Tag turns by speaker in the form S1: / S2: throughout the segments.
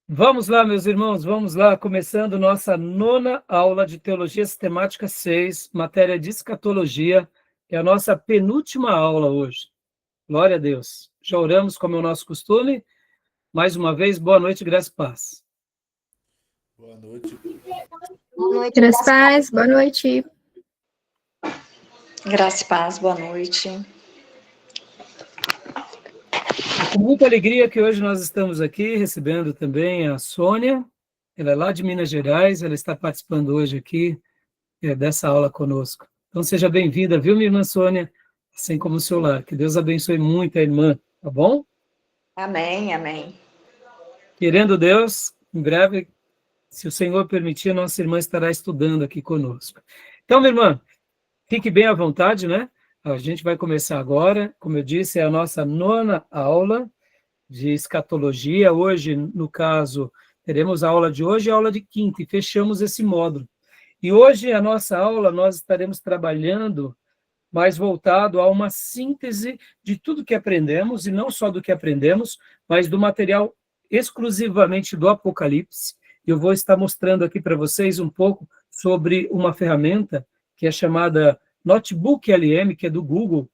S1: Vamos lá, meus irmãos, vamos lá, começando nossa nona aula de Teologia Sistemática 6, matéria de escatologia, é a nossa penúltima aula hoje. Glória a Deus. Já oramos como é o nosso costume. Mais uma vez, boa noite, graça e paz.
S2: Boa noite.
S3: Boa noite, graça e paz. Boa noite.
S4: Graça e paz, boa noite.
S1: Com muita alegria que hoje nós estamos aqui recebendo também a Sônia, ela é lá de Minas Gerais, ela está participando hoje aqui dessa aula conosco. Então seja bem-vinda, viu, minha irmã Sônia, assim como o seu lar. Que Deus abençoe muito a irmã, tá bom?
S4: Amém, amém.
S1: Querendo Deus, em breve, se o Senhor permitir, nossa irmã estará estudando aqui conosco. Então, minha irmã, fique bem à vontade, né? A gente vai começar agora, como eu disse, é a nossa nona aula de escatologia. Hoje, no caso, teremos a aula de hoje e a aula de quinta, e fechamos esse módulo. E hoje, a nossa aula, nós estaremos trabalhando mais voltado a uma síntese de tudo que aprendemos, e não só do que aprendemos, mas do material exclusivamente do Apocalipse. Eu vou estar mostrando aqui para vocês um pouco sobre uma ferramenta que é chamada Notebook LM, que é do Google,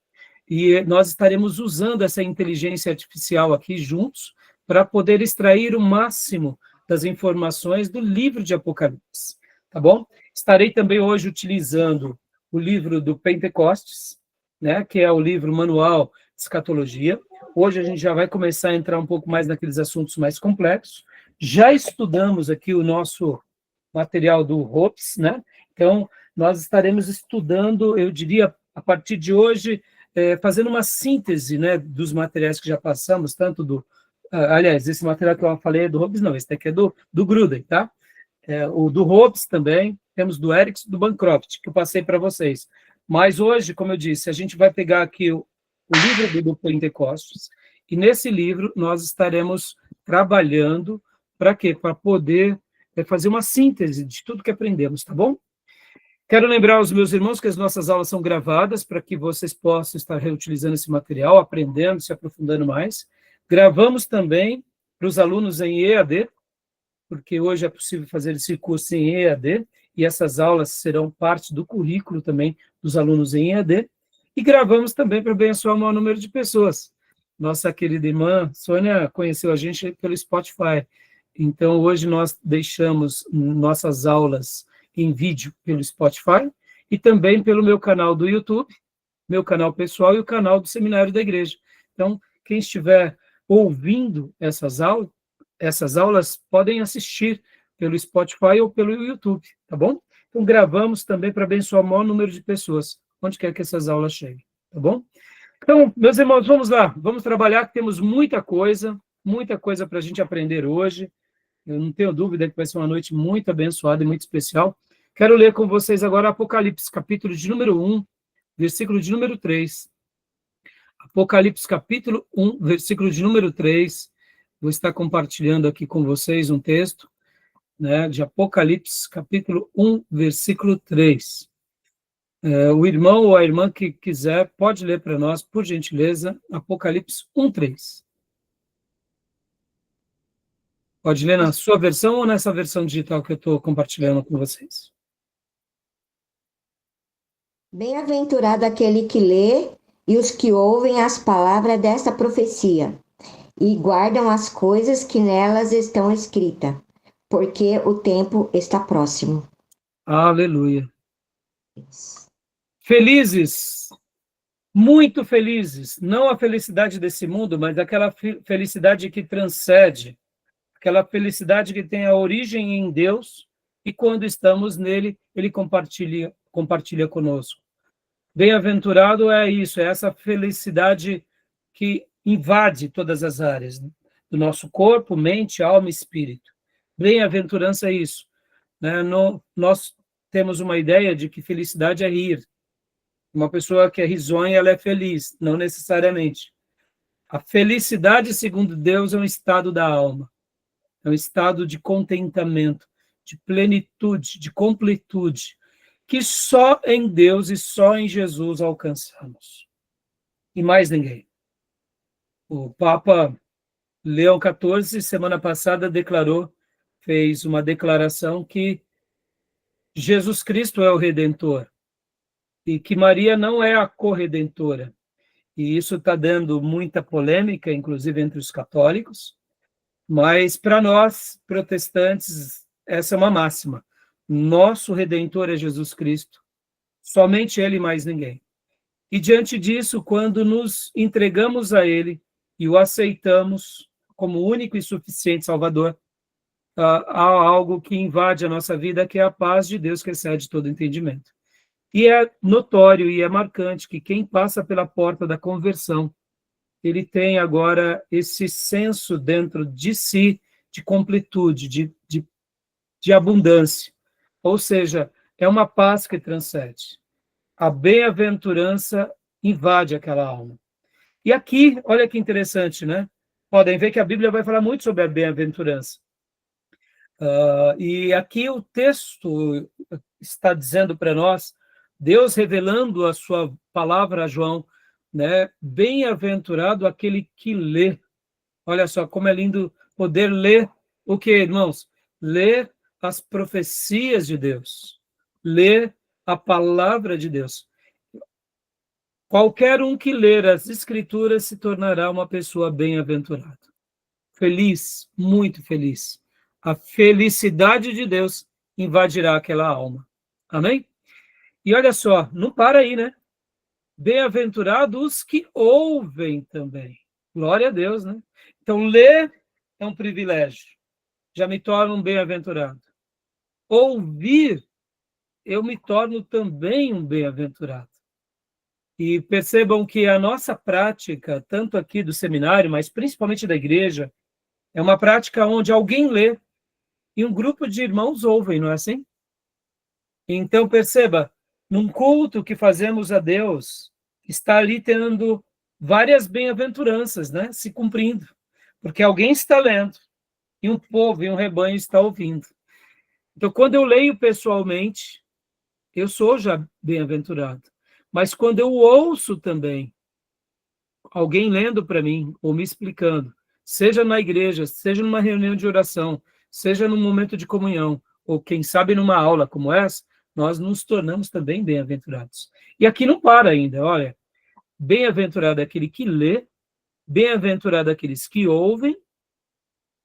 S1: e nós estaremos usando essa inteligência artificial aqui juntos para poder extrair o máximo das informações do livro de Apocalipse, tá bom? Estarei também hoje utilizando o livro do Pentecostes, né, que é o livro manual de escatologia. Hoje a gente já vai começar a entrar um pouco mais naqueles assuntos mais complexos. Já estudamos aqui o nosso material do Hopes, né? Então, nós estaremos estudando, eu diria, a partir de hoje, fazendo uma síntese, né, dos materiais que já passamos, tanto do... aliás, esse material que eu falei é do Hopes, não, esse daqui é do Gruden, tá? O do Hopes também, temos do Erickson, do Bancroft, que eu passei para vocês. Mas hoje, como eu disse, a gente vai pegar aqui o livro do Pentecostes, e nesse livro nós estaremos trabalhando para quê? Para poder fazer uma síntese de tudo que aprendemos, tá bom? Quero lembrar aos meus irmãos que as nossas aulas são gravadas para que vocês possam estar reutilizando esse material, aprendendo, se aprofundando mais. Gravamos também para os alunos em EAD, porque hoje é possível fazer esse curso em EAD, e essas aulas serão parte do currículo também dos alunos em EAD, e gravamos também para abençoar o maior número de pessoas. Nossa querida irmã Sônia conheceu a gente pelo Spotify, então hoje nós deixamos nossas aulas em vídeo pelo Spotify, e também pelo meu canal do YouTube, meu canal pessoal e o canal do Seminário da Igreja. Então, quem estiver ouvindo essas aulas podem assistir pelo Spotify ou pelo YouTube, tá bom? Então, gravamos também para abençoar o maior número de pessoas, onde quer que essas aulas cheguem, tá bom? Então, meus irmãos, vamos lá, vamos trabalhar, que temos muita coisa para a gente aprender hoje. Eu não tenho dúvida que vai ser uma noite muito abençoada e muito especial. Quero ler com vocês agora Apocalipse, capítulo de número 1, versículo de número 3. Apocalipse, capítulo 1, versículo de número 3. Vou estar compartilhando aqui com vocês um texto, né, de Apocalipse, capítulo 1, versículo 3. O irmão ou a irmã que quiser pode ler para nós, por gentileza, Apocalipse 1, 3. Pode ler na sua versão ou nessa versão digital que eu estou compartilhando com vocês?
S3: Bem-aventurado aquele que lê e os que ouvem as palavras desta profecia e guardam as coisas que nelas estão escritas, porque o tempo está próximo.
S1: Aleluia. Felizes, muito felizes, não a felicidade desse mundo, mas aquela felicidade que transcende, aquela felicidade que tem a origem em Deus, e quando estamos nele, ele compartilha conosco. Bem-aventurado é isso, é essa felicidade que invade todas as áreas do nosso corpo, mente, alma e espírito. Bem-aventurança é isso, né? Nós temos uma ideia de que felicidade é rir. Uma pessoa que é risonha, ela é feliz, não necessariamente. A felicidade, segundo Deus, é um estado da alma, é um estado de contentamento, de plenitude, de completude, que só em Deus e só em Jesus alcançamos. E mais ninguém. O Papa Leão XIV, semana passada, fez uma declaração que Jesus Cristo é o Redentor e que Maria não é a corredentora. E isso está dando muita polêmica, inclusive entre os católicos, mas para nós, protestantes, essa é uma máxima. Nosso Redentor é Jesus Cristo, somente Ele e mais ninguém. E diante disso, quando nos entregamos a Ele e o aceitamos como único e suficiente Salvador, há algo que invade a nossa vida, que é a paz de Deus que excede todo entendimento. E é notório e é marcante que quem passa pela porta da conversão, ele tem agora esse senso dentro de si de completude, de abundância. Ou seja, é uma paz que transcende. A bem-aventurança invade aquela alma. E aqui, olha que interessante, né? Podem ver que a Bíblia vai falar muito sobre a bem-aventurança. E aqui o texto está dizendo para nós, Deus revelando a sua palavra a João, né? Bem-aventurado aquele que lê. Olha só como é lindo poder ler o que, irmãos? Ler as profecias de Deus. Ler a palavra de Deus. Qualquer um que ler as Escrituras se tornará uma pessoa bem-aventurada. Feliz, muito feliz. A felicidade de Deus invadirá aquela alma. Amém? E olha só, não para aí, né? Bem-aventurados os que ouvem também. Glória a Deus, né? Então, ler é um privilégio. Já me torno um bem-aventurado. Ouvir, eu me torno também um bem-aventurado. E percebam que a nossa prática, tanto aqui do seminário, mas principalmente da igreja, é uma prática onde alguém lê e um grupo de irmãos ouvem, não é assim? Então, perceba, num culto que fazemos a Deus, está ali tendo várias bem-aventuranças, né? Se cumprindo. Porque alguém está lendo e um povo e um rebanho está ouvindo. Então, quando eu leio pessoalmente, eu sou já bem-aventurado. Mas quando eu ouço também alguém lendo para mim ou me explicando, seja na igreja, seja numa reunião de oração, seja num momento de comunhão, ou quem sabe numa aula como essa, nós nos tornamos também bem-aventurados. E aqui não para ainda, olha, bem-aventurado é aquele que lê, bem-aventurado é aqueles que ouvem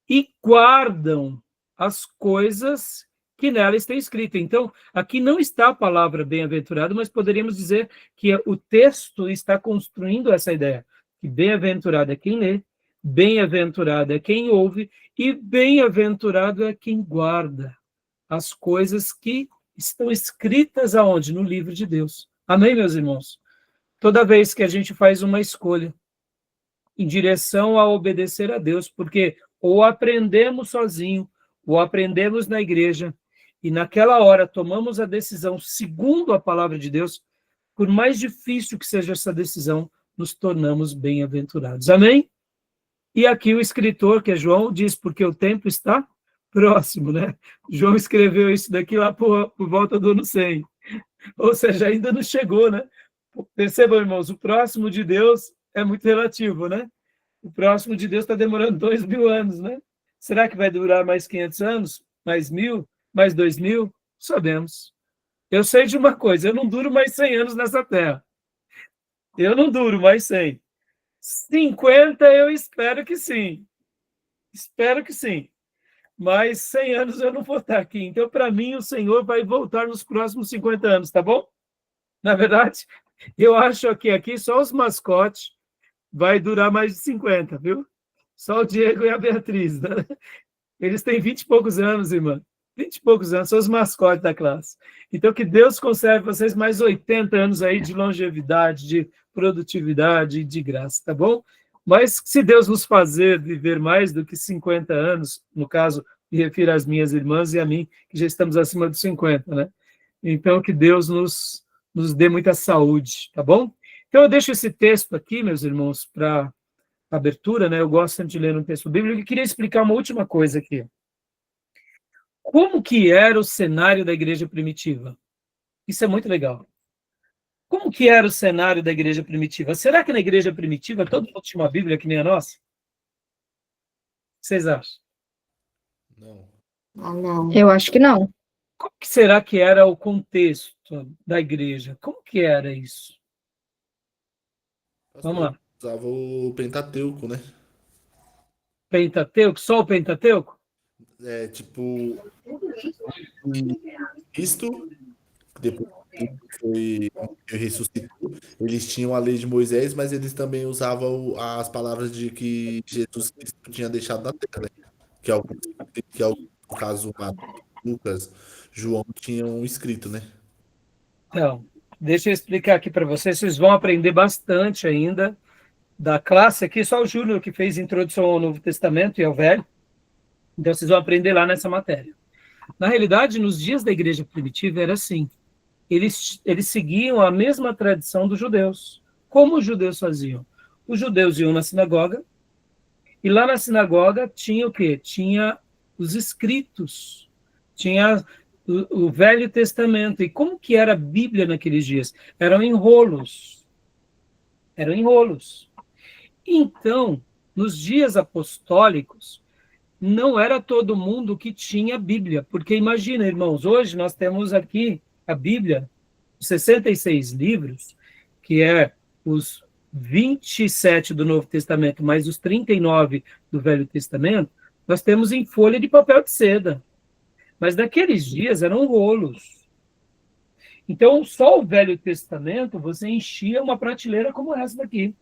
S1: e guardam as coisas que nela está escrita. Então, aqui não está a palavra bem-aventurado, mas poderíamos dizer que o texto está construindo essa ideia, que bem-aventurado é quem lê, bem-aventurado é quem ouve e bem-aventurado é quem guarda as coisas que estão escritas aonde? No livro de Deus. Amém, meus irmãos? Toda vez que a gente faz uma escolha em direção a obedecer a Deus, porque ou aprendemos sozinho, ou aprendemos na igreja, e naquela hora tomamos a decisão segundo a palavra de Deus, por mais difícil que seja essa decisão, nos tornamos bem-aventurados. Amém? E aqui o escritor, que é João, diz, porque o tempo está próximo, né? João escreveu isso daqui lá por volta do ano 100. Ou seja, ainda não chegou, né? Percebam, irmãos, o próximo de Deus é muito relativo, né? O próximo de Deus está demorando 2000 anos, né? Será que vai durar mais 500 anos? Mais 1000? Mais 2000? Sabemos. Eu sei de uma coisa, eu não duro mais 100 anos nessa terra. Eu não duro mais 100. 50 eu espero que sim. Espero que sim. Mas 100 anos eu não vou estar aqui. Então, para mim, o Senhor vai voltar nos próximos 50 anos, tá bom? Na verdade, eu acho que aqui só os mascotes vai durar mais de 50, viu? Só o Diego e a Beatriz, né? Eles têm 20 e poucos anos, irmã. 20 e poucos anos, são os mascotes da classe. Então, que Deus conserve vocês mais 80 anos aí de longevidade, de produtividade, de graça, tá bom? Mas se Deus nos fazer viver mais do que 50 anos, no caso, me refiro às minhas irmãs e a mim, que já estamos acima dos 50, né? Então, que Deus nos dê muita saúde, tá bom? Então, eu deixo esse texto aqui, meus irmãos, para abertura, né? Eu gosto sempre de ler um texto bíblico e queria explicar uma última coisa aqui. Como que era o cenário da igreja primitiva? Isso é muito legal. Como que era o cenário da igreja primitiva? Será que na igreja primitiva todo mundo tinha uma Bíblia que nem a nossa? vocês acham?
S2: Não.
S3: Ah, não.
S5: Eu acho que não.
S1: Como que será que era o contexto da igreja? Como que era isso? Vamos lá.
S2: Usava o Pentateuco, né?
S1: Pentateuco, só o Pentateuco?
S2: É, tipo, Cristo, depois que foi que ressuscitou, eles tinham a lei de Moisés, mas eles também usavam as palavras de que Jesus Cristo tinha deixado na terra, né? Que alguns, no caso, Lucas, João tinham escrito, né?
S1: Então, deixa eu explicar aqui para vocês. Vocês vão aprender bastante ainda da classe aqui. Só o Júnior que fez introdução ao Novo Testamento e ao Velho. Então, vocês vão aprender lá nessa matéria. Na realidade, nos dias da igreja primitiva era assim. Eles seguiam a mesma tradição dos judeus. Como os judeus faziam? Os judeus iam na sinagoga, e lá na sinagoga tinha o quê? Tinha os escritos, tinha o Velho Testamento. E como que era a Bíblia naqueles dias? Eram enrolos. Eram enrolos. Então, nos dias apostólicos, não era todo mundo que tinha Bíblia, porque imagina, irmãos, hoje nós temos aqui a Bíblia, os 66 livros, que é os 27 do Novo Testamento, mais os 39 do Velho Testamento, nós temos em folha de papel de seda. Mas naqueles dias eram rolos. Então, só o Velho Testamento, você enchia uma prateleira como essa daqui.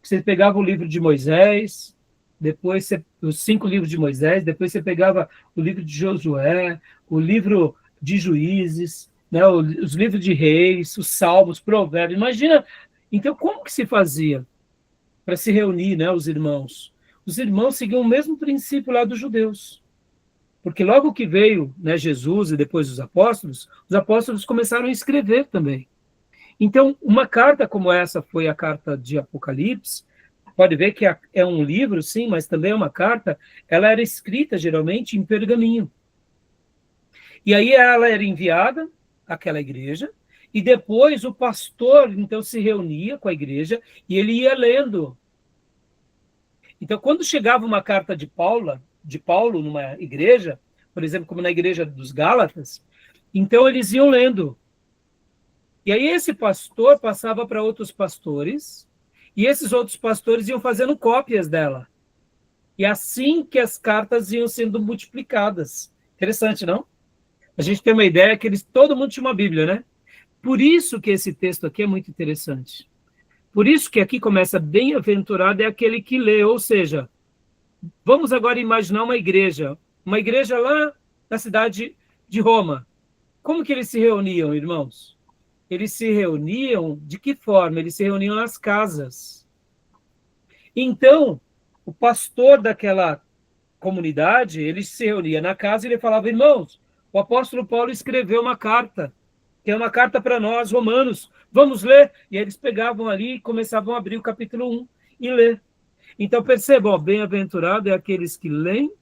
S1: Você pegava o livro de Moisés, depois os 5 livros de Moisés, depois você pegava o livro de Josué, o livro de Juízes, né, os livros de Reis, os Salmos, Provérbios. Imagina, então, como que se fazia para se reunir, né, os irmãos? Os irmãos seguiam o mesmo princípio lá dos judeus. Porque logo que veio, né, Jesus e depois os apóstolos começaram a escrever também. Então, uma carta como essa foi a carta de Apocalipse. Pode ver que é um livro, sim, mas também é uma carta. Ela era escrita, geralmente, em pergaminho. E aí ela era enviada àquela igreja, e depois o pastor, então, se reunia com a igreja, e ele ia lendo. Então, quando chegava uma carta de Paulo numa igreja, por exemplo, como na igreja dos Gálatas, então eles iam lendo. E aí esse pastor passava para outros pastores, e esses outros pastores iam fazendo cópias dela. E assim que as cartas iam sendo multiplicadas. Interessante, não? A gente tem uma ideia que todo mundo tinha uma Bíblia, né? Por isso que esse texto aqui é muito interessante. Por isso que aqui começa, bem-aventurado é aquele que lê, ou seja, vamos agora imaginar uma igreja lá na cidade de Roma. Como que eles se reuniam, irmãos? Eles se reuniam, de que forma? Eles se reuniam nas casas. Então, o pastor daquela comunidade, ele se reunia na casa e ele falava, irmãos, o apóstolo Paulo escreveu uma carta, que é uma carta para nós, romanos, vamos ler? E aí eles pegavam ali e começavam a abrir o capítulo 1 e ler. Então, percebam, bem-aventurado é aqueles que leem,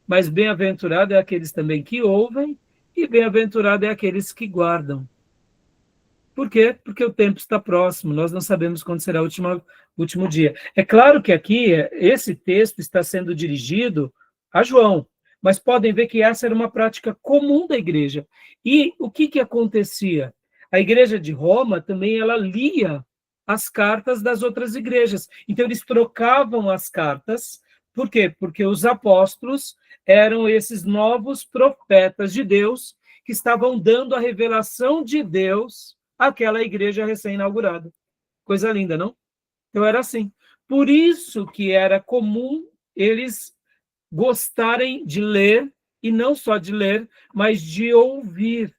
S1: mas bem-aventurado é aqueles também que ouvem, e bem-aventurado é aqueles que guardam. Por quê? Porque o tempo está próximo, nós não sabemos quando será o último dia. É claro que aqui, esse texto está sendo dirigido a João, mas podem ver que essa era uma prática comum da igreja. E o que acontecia? A igreja de Roma também, ela lia as cartas das outras igrejas. Então, eles trocavam as cartas. Por quê? Porque os apóstolos eram esses novos profetas de Deus que estavam dando a revelação de Deus àquela igreja recém-inaugurada. Coisa linda, não? Então, era assim. Por isso que era comum eles gostarem de ler, e não só de ler, mas de ouvir.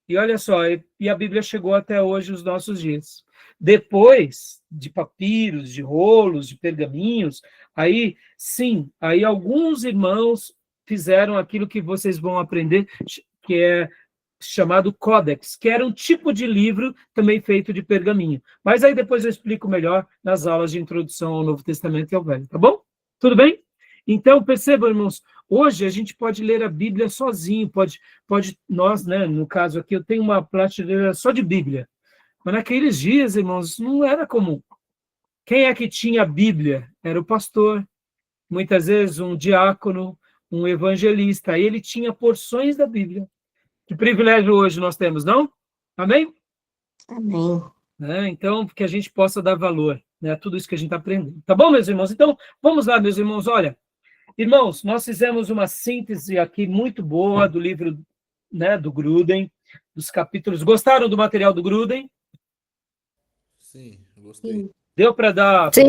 S1: E olha só, e a Bíblia chegou até hoje, os nossos dias. Depois de papiros, de rolos, de pergaminhos, aí, sim, aí alguns irmãos fizeram aquilo que vocês vão aprender, que é chamado Códex, que era um tipo de livro também feito de pergaminho. Mas aí depois eu explico melhor nas aulas de introdução ao Novo Testamento e ao Velho, tá bom? Tudo bem? Então, percebam, irmãos, hoje a gente pode ler a Bíblia sozinho, nós, né, no caso aqui, eu tenho uma prateleira só de Bíblia, mas naqueles dias, irmãos, não era comum. Quem é que tinha a Bíblia? Era o pastor. muitas vezes um diácono, um evangelista, aí ele tinha porções da Bíblia. Que privilégio hoje nós temos, não? Amém?
S3: Amém.
S1: Então, que a gente possa dar valor, né, a tudo isso que a gente está aprendendo. Tá bom, meus irmãos? Então, vamos lá, meus irmãos. Olha, irmãos, nós fizemos uma síntese aqui muito boa do livro, né, do Grudem, dos capítulos. Gostaram do material do Grudem?
S2: Sim, gostei.
S1: Deu para dar,
S3: Sim.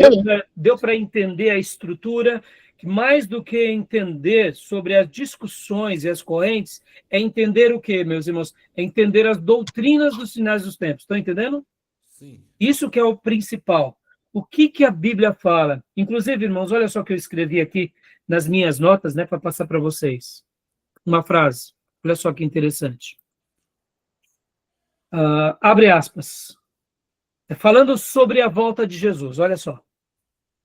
S1: deu para entender a estrutura, que mais do que entender sobre as discussões e as correntes, é entender o quê, meus irmãos? É entender as doutrinas dos finais dos tempos. Estão entendendo?
S2: Sim.
S1: Isso que é o principal. O que a Bíblia fala? Inclusive, irmãos, olha só o que eu escrevi aqui nas minhas notas, né, para passar para vocês. Uma frase. Olha só que interessante. Abre aspas. Falando sobre a volta de Jesus, olha só.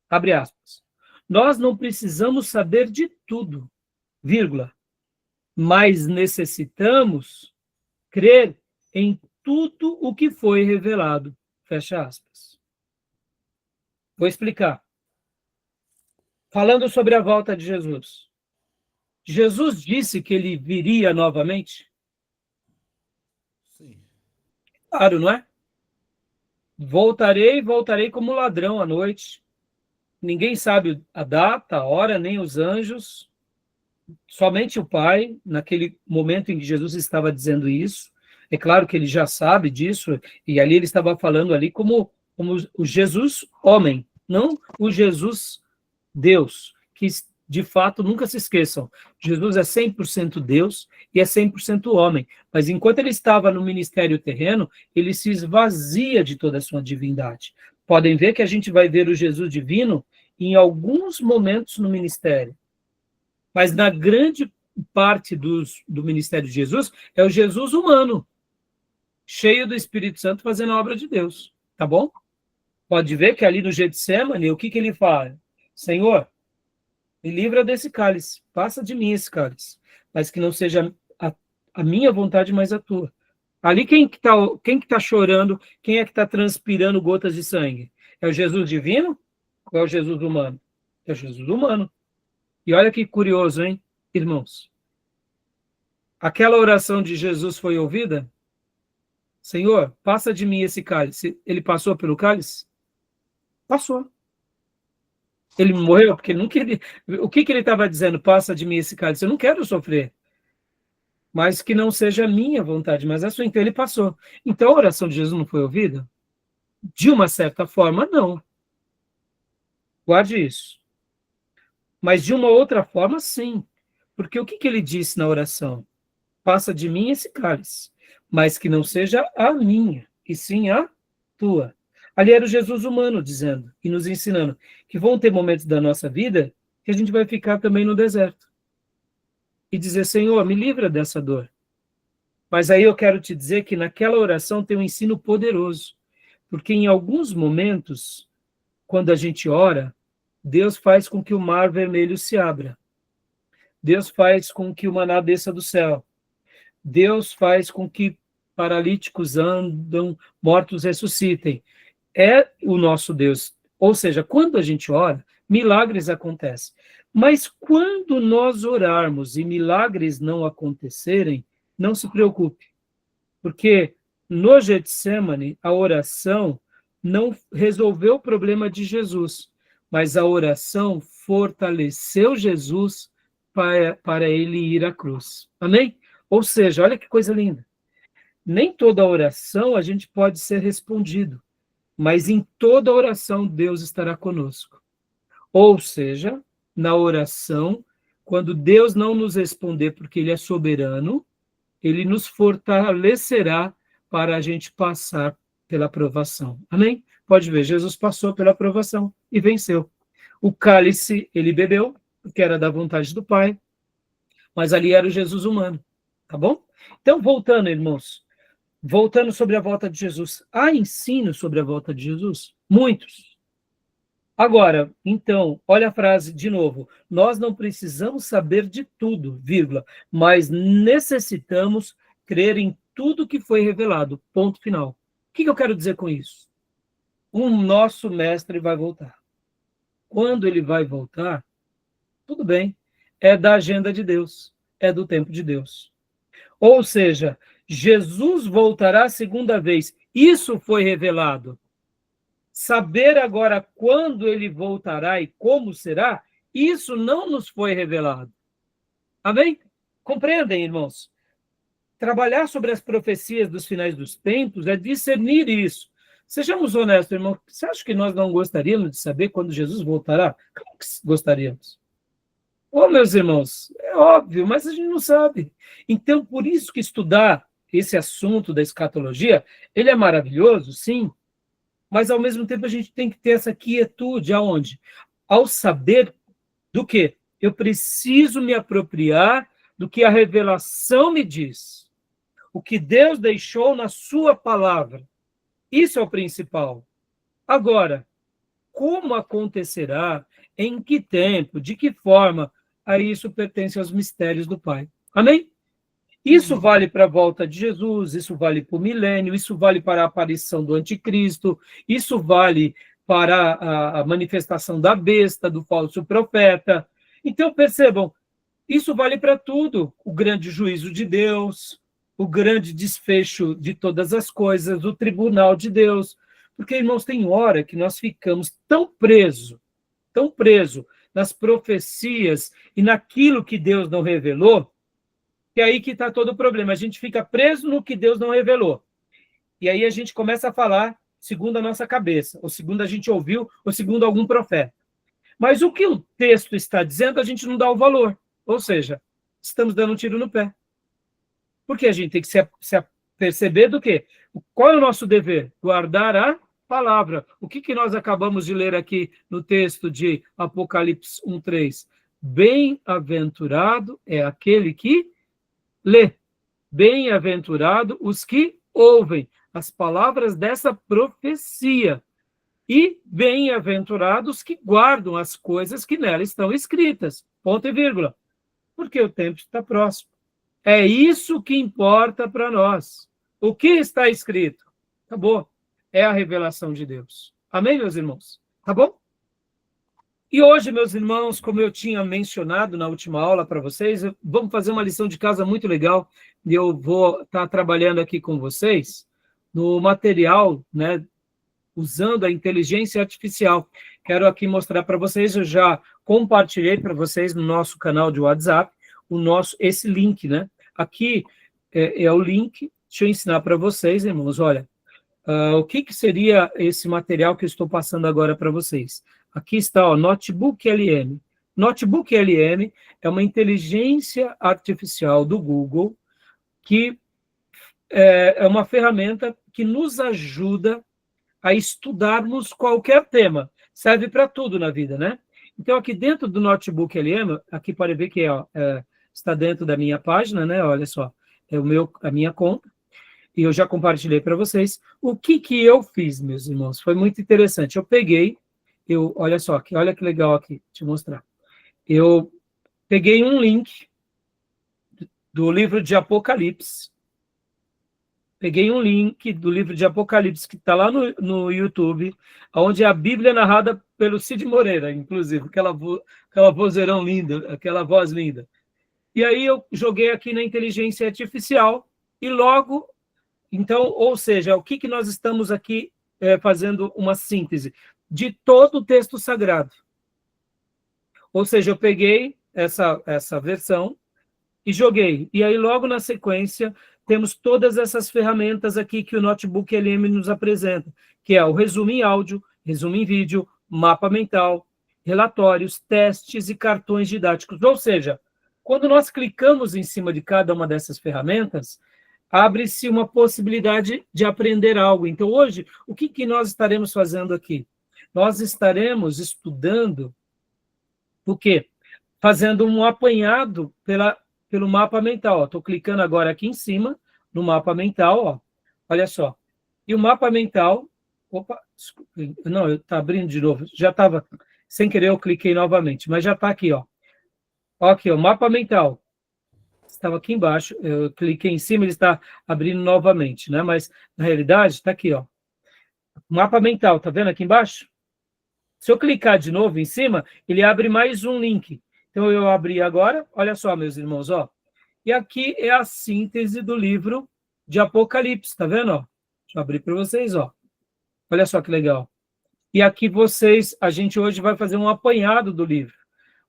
S1: Abre aspas. Nós não precisamos saber de tudo, vírgula, mas necessitamos crer em tudo o que foi revelado. Fecha aspas. Vou explicar. Falando sobre a volta de Jesus. Jesus disse que ele viria novamente?
S2: Sim.
S1: Claro, não é? Voltarei como ladrão à noite. Ninguém sabe a data, a hora, nem os anjos. Somente o Pai, naquele momento em que Jesus estava dizendo isso. É claro que ele já sabe disso, e ali ele estava falando ali como o Jesus homem, não o Jesus Deus, que de fato nunca se esqueçam, Jesus é 100% Deus e é 100% homem, mas enquanto ele estava no ministério terreno, ele se esvazia de toda a sua divindade. Podem ver que a gente vai ver o Jesus divino em alguns momentos no ministério, mas na grande parte do ministério de Jesus é o Jesus humano, cheio do Espírito Santo, fazendo a obra de Deus, tá bom? Pode ver que ali no Getsemane, o que ele fala? Senhor, me livra desse cálice, passa de mim esse cálice, mas que não seja a minha vontade, mas a tua. Ali quem que tá chorando, quem é que está transpirando gotas de sangue? É o Jesus divino ou é o Jesus humano? É o Jesus humano. E olha que curioso, hein, irmãos? Aquela oração de Jesus foi ouvida? Senhor, passa de mim esse cálice. Ele passou pelo cálice? Passou. Ele morreu porque ele não queria. O que ele estava dizendo? Passa de mim esse cálice. Eu não quero sofrer. Mas que não seja a minha vontade, mas a sua. Então ele passou. Então a oração de Jesus não foi ouvida? De uma certa forma, não. Guarde isso. Mas de uma outra forma, sim. Porque o que ele disse na oração? Passa de mim esse cálice, mas que não seja a minha, e sim a tua. Ali era o Jesus humano dizendo e nos ensinando que vão ter momentos da nossa vida que a gente vai ficar também no deserto e dizer, Senhor, me livra dessa dor. Mas aí eu quero te dizer que naquela oração tem um ensino poderoso, porque em alguns momentos, quando a gente ora, Deus faz com que o mar vermelho se abra. Deus faz com que o maná desça do céu. Deus faz com que paralíticos andam, mortos ressuscitem. É o nosso Deus. Ou seja, quando a gente ora, milagres acontecem. Mas quando nós orarmos e milagres não acontecerem, não se preocupe. Porque no Getsemane, a oração não resolveu o problema de Jesus, mas a oração fortaleceu Jesus para ele ir à cruz. Amém? Ou seja, olha que coisa linda. Nem toda oração a gente pode ser respondido, mas em toda oração Deus estará conosco. Ou seja, na oração, quando Deus não nos responder porque Ele é soberano, Ele nos fortalecerá para a gente passar pela provação. Amém? Pode ver, Jesus passou pela provação e venceu. O cálice ele bebeu, porque era da vontade do Pai, mas ali era o Jesus humano. Tá bom? Então, voltando, irmãos, voltando sobre a volta de Jesus. Há ensino sobre a volta de Jesus? Muitos. Agora, então, olha a frase de novo. Nós não precisamos saber de tudo, vírgula, mas necessitamos crer em tudo que foi revelado. Ponto final. O que eu quero dizer com isso? O nosso mestre vai voltar. Quando ele vai voltar, tudo bem, é da agenda de Deus, é do tempo de Deus. Ou seja, Jesus voltará a segunda vez. Isso foi revelado. Saber agora quando ele voltará e como será, isso não nos foi revelado. Amém? Compreendem, irmãos? Trabalhar sobre as profecias dos finais dos tempos é discernir isso. Sejamos honestos, irmão. Você acha que nós não gostaríamos de saber quando Jesus voltará? Claro que gostaríamos. Ô, meus irmãos, é óbvio, mas a gente não sabe. Então, por isso que estudar esse assunto da escatologia, ele é maravilhoso, sim, mas ao mesmo tempo a gente tem que ter essa quietude. Aonde? Ao saber do quê? Eu preciso me apropriar do que a revelação me diz. O que Deus deixou na sua palavra. Isso é o principal. Agora, como acontecerá, em que tempo, de que forma, aí isso pertence aos mistérios do Pai. Amém? Isso vale para a volta de Jesus, isso vale para o milênio, isso vale para a aparição do anticristo, isso vale para a manifestação da besta, do falso profeta. Então, percebam, isso vale para tudo. O grande juízo de Deus, o grande desfecho de todas as coisas, o tribunal de Deus. Porque, irmãos, tem hora que nós ficamos tão presos nas profecias e naquilo que Deus não revelou, que é aí que está todo o problema. A gente fica preso no que Deus não revelou. E aí a gente começa a falar segundo a nossa cabeça, ou segundo a gente ouviu, ou segundo algum profeta. Mas o que o texto está dizendo, a gente não dá o valor. Ou seja, estamos dando um tiro no pé. Porque a gente tem que se perceber do quê? Qual é o nosso dever? Guardar a palavra. O que nós acabamos de ler aqui no texto de Apocalipse 1:3? Bem-aventurado é aquele que lê. Bem-aventurado os que ouvem as palavras dessa profecia. E bem-aventurados que guardam as coisas que nela estão escritas. Ponto e vírgula. Porque o tempo está próximo. É isso que importa para nós. O que está escrito? Acabou. É a revelação de Deus. Amém, meus irmãos? Tá bom? E hoje, meus irmãos, como eu tinha mencionado na última aula para vocês, vamos fazer uma lição de casa muito legal. E eu vou estar trabalhando aqui com vocês no material, né, usando a inteligência artificial. Quero aqui mostrar para vocês, eu já compartilhei para vocês no nosso canal de WhatsApp, esse link, né? Aqui é o link, deixa eu ensinar para vocês, irmãos, olha, o que seria esse material que eu estou passando agora para vocês. Aqui está, ó, Notebook LM. Notebook LM é uma inteligência artificial do Google, que é uma ferramenta que nos ajuda a estudarmos qualquer tema. Serve para tudo na vida, né? Então, aqui dentro do Notebook LM, aqui pode ver que está dentro da minha página, né? Olha só, é a minha conta. E eu já compartilhei para vocês. O que eu fiz, meus irmãos? Foi muito interessante. Eu peguei, olha só, aqui, olha que legal aqui, te mostrar. Eu peguei um link do livro de Apocalipse. Peguei um link do livro de Apocalipse, que está lá no YouTube, onde a Bíblia é narrada pelo Cid Moreira, inclusive, aquela vozeirão linda, aquela voz linda. E aí eu joguei aqui na inteligência artificial, e logo, então, ou seja, o que nós estamos aqui fazendo uma síntese de todo o texto sagrado. Ou seja, eu peguei essa versão e joguei. E aí, logo na sequência, temos todas essas ferramentas aqui que o Notebook LM nos apresenta, que é o resumo em áudio, resumo em vídeo, mapa mental, relatórios, testes e cartões didáticos. Ou seja, quando nós clicamos em cima de cada uma dessas ferramentas, abre-se uma possibilidade de aprender algo. Então, hoje, o que nós estaremos fazendo aqui? Nós estaremos estudando o quê? Fazendo um apanhado pelo mapa mental. Estou clicando agora aqui em cima, no mapa mental, ó. Olha só. E o mapa mental... Opa, não, está abrindo de novo. Já estava... Sem querer, eu cliquei novamente, mas já está aqui, ó. Aqui, ó, mapa mental. Estava aqui embaixo, eu cliquei em cima, ele está abrindo novamente, né? Mas, na realidade, está aqui, ó. Mapa mental, tá vendo aqui embaixo? Se eu clicar de novo em cima, ele abre mais um link. Então, eu abri agora, olha só, meus irmãos, ó. E aqui é a síntese do livro de Apocalipse, tá vendo? Ó? Deixa eu abrir para vocês, ó. Olha só que legal. E aqui a gente hoje vai fazer um apanhado do livro.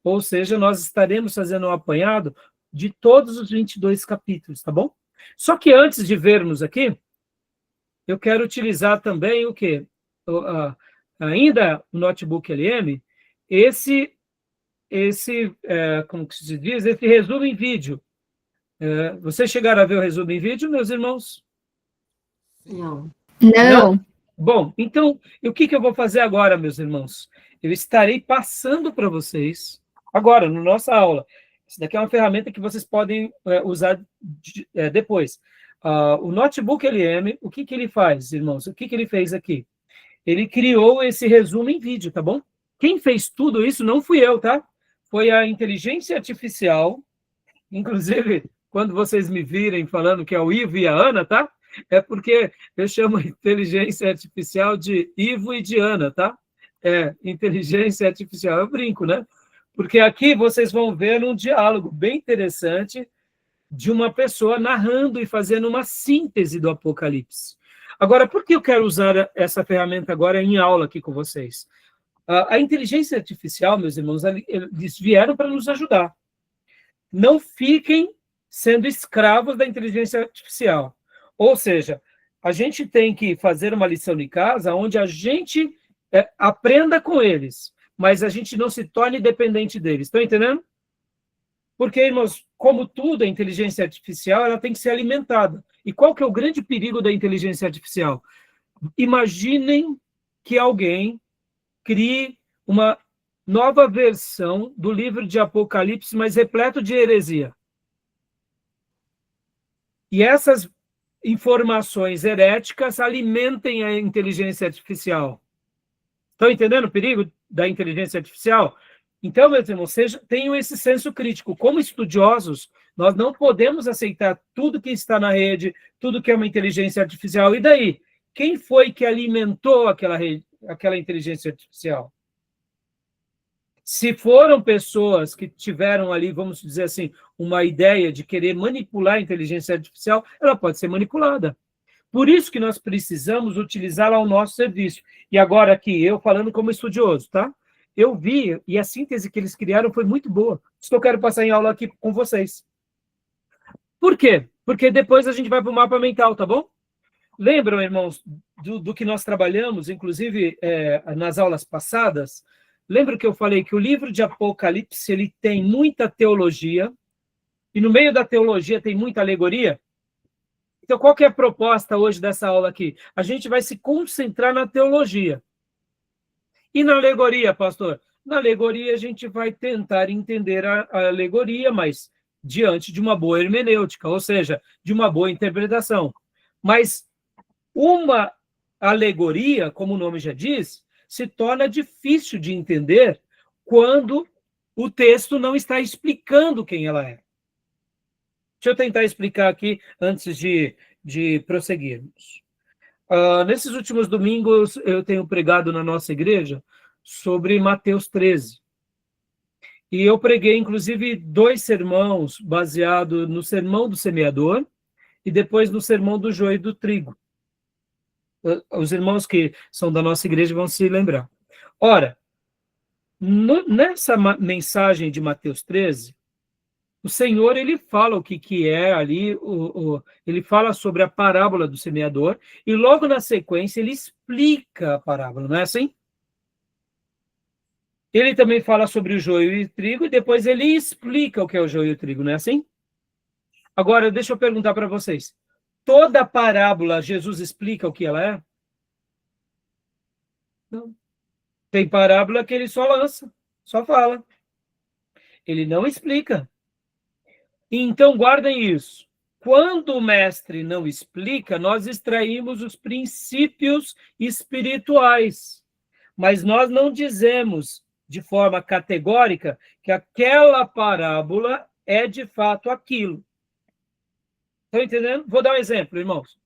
S1: Ou seja, nós estaremos fazendo um apanhado de todos os 22 capítulos, tá bom? Só que antes de vermos aqui, eu quero utilizar também o quê? Ainda o Notebook LM, como que se diz? Esse resumo em vídeo. Vocês chegaram a ver o resumo em vídeo, meus irmãos?
S3: Não.
S5: Não.
S1: Bom, então, o que eu vou fazer agora, meus irmãos? Eu estarei passando para vocês, agora, na nossa aula. Isso daqui é uma ferramenta que vocês podem usar depois. O Notebook LM, o que ele faz, irmãos? O que ele fez aqui? Ele criou esse resumo em vídeo, tá bom? Quem fez tudo isso não fui eu, tá? Foi a inteligência artificial. Inclusive, quando vocês me virem falando que é o Ivo e a Ana, tá? É porque eu chamo a inteligência artificial de Ivo e de Ana, tá? Inteligência artificial, eu brinco, né? Porque aqui vocês vão ver um diálogo bem interessante de uma pessoa narrando e fazendo uma síntese do Apocalipse. Agora, por que eu quero usar essa ferramenta agora em aula aqui com vocês? A inteligência artificial, meus irmãos, eles vieram para nos ajudar. Não fiquem sendo escravos da inteligência artificial. Ou seja, a gente tem que fazer uma lição de casa onde a gente aprenda com eles, mas a gente não se torne dependente deles. Estão entendendo? Porque, irmãos, como tudo, a inteligência artificial ela tem que ser alimentada. E qual que é o grande perigo da inteligência artificial? Imaginem que alguém crie uma nova versão do livro de Apocalipse, mas repleto de heresia. E essas informações heréticas alimentem a inteligência artificial. Estão entendendo o perigo da inteligência artificial? Então, meus irmãos, tenham esse senso crítico. Como estudiosos, nós não podemos aceitar tudo que está na rede, tudo que é uma inteligência artificial. E daí? Quem foi que alimentou aquela inteligência artificial? Se foram pessoas que tiveram ali, vamos dizer assim, uma ideia de querer manipular a inteligência artificial, ela pode ser manipulada. Por isso que nós precisamos utilizá-la ao nosso serviço. E agora aqui, eu falando como estudioso, tá? Eu vi, e a síntese que eles criaram foi muito boa. Isso que eu quero passar em aula aqui com vocês. Por quê? Porque depois a gente vai para o mapa mental, tá bom? Lembram, irmãos, do que nós trabalhamos, inclusive nas aulas passadas? Lembra que eu falei que o livro de Apocalipse ele tem muita teologia, e no meio da teologia tem muita alegoria? Então, qual que é a proposta hoje dessa aula aqui? A gente vai se concentrar na teologia. E na alegoria, pastor? Na alegoria, a gente vai tentar entender a alegoria, mas diante de uma boa hermenêutica, ou seja, de uma boa interpretação. Mas uma alegoria, como o nome já diz, se torna difícil de entender quando o texto não está explicando quem ela é. Deixa eu tentar explicar aqui antes de prosseguirmos. Nesses últimos domingos, eu tenho pregado na nossa igreja sobre Mateus 13. E eu preguei, inclusive, 2 sermões baseados no sermão do semeador e depois no sermão do joio e do trigo. Os irmãos que são da nossa igreja vão se lembrar. Ora, nessa mensagem de Mateus 13, o Senhor, ele fala o que é ali, ele fala sobre a parábola do semeador, e logo na sequência ele explica a parábola, não é assim? Ele também fala sobre o joio e o trigo, e depois ele explica o que é o joio e o trigo, não é assim? Agora, deixa eu perguntar para vocês. Toda parábola, Jesus explica o que ela é? Não. Tem parábola que ele só lança, só fala. Ele não explica. Então, guardem isso. Quando o mestre não explica, nós extraímos os princípios espirituais. Mas nós não dizemos de forma categórica que aquela parábola é de fato aquilo. Estão entendendo? Vou dar um exemplo, irmãos.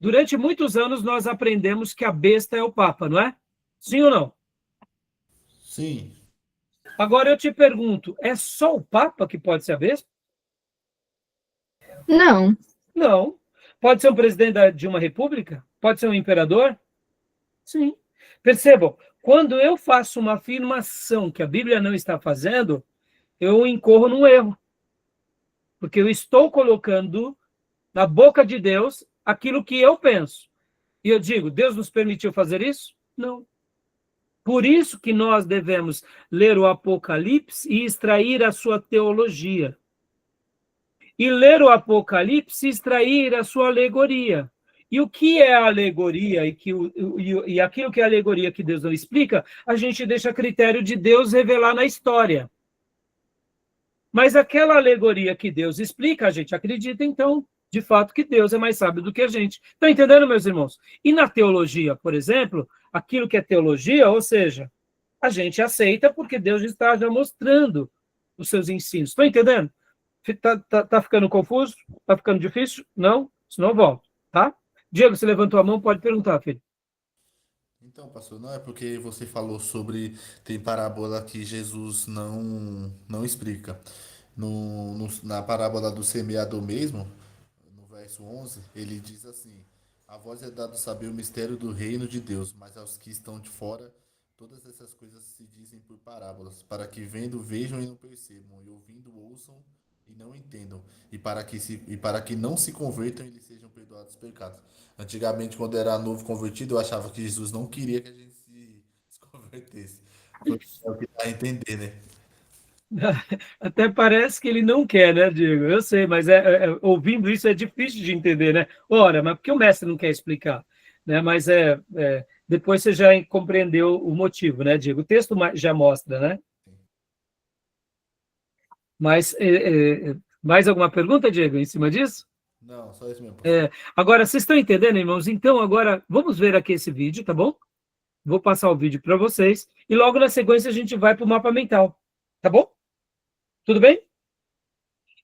S1: Durante muitos anos nós aprendemos que a besta é o Papa, não é? Sim ou não?
S2: Sim.
S1: Agora eu te pergunto, é só o Papa que pode ser a Vespa?
S5: Não.
S1: Não. Pode ser um presidente de uma república? Pode ser um imperador? Sim. Percebam, quando eu faço uma afirmação que a Bíblia não está fazendo, eu incorro num erro. Porque eu estou colocando na boca de Deus aquilo que eu penso. E eu digo, Deus nos permitiu fazer isso? Não. Por isso que nós devemos ler o Apocalipse e extrair a sua teologia. E ler o Apocalipse e extrair a sua alegoria. E o que é a alegoria e aquilo que é a alegoria que Deus não explica, a gente deixa a critério de Deus revelar na história. Mas aquela alegoria que Deus explica, a gente acredita, então, de fato, que Deus é mais sábio do que a gente. Estão entendendo, meus irmãos? E na teologia, por exemplo, aquilo que é teologia, ou seja, a gente aceita porque Deus está já mostrando os seus ensinos. Estão entendendo? Tá ficando confuso? Tá ficando difícil? Não? Senão eu volto, tá? Diego, você levantou a mão, pode perguntar, filho.
S2: Então, pastor, não é porque você falou sobre tem parábola que Jesus não explica. Na parábola do semeador mesmo, no verso 11, ele diz assim: A vós é dado saber o mistério do reino de Deus, mas aos que estão de fora, todas essas coisas se dizem por parábolas, para que vendo vejam e não percebam, e ouvindo ouçam e não entendam, e para que não se convertam e lhes sejam perdoados os pecados. Antigamente, quando eu era novo convertido, eu achava que Jesus não queria que a gente se convertesse. É o que dá a entender, né?
S1: Até parece que ele não quer, né, Diego? Eu sei, mas ouvindo isso é difícil de entender, né? Ora, mas por que o mestre não quer explicar? Né? Mas depois você já compreendeu o motivo, né, Diego? O texto já mostra, né? Mas mais alguma pergunta, Diego, em cima disso?
S2: Não, só isso mesmo, pastor.
S1: Agora, vocês estão entendendo, irmãos? Então, agora, vamos ver aqui esse vídeo, tá bom? Vou passar o vídeo para vocês e logo na sequência a gente vai para o mapa mental, tá bom? Tudo bem?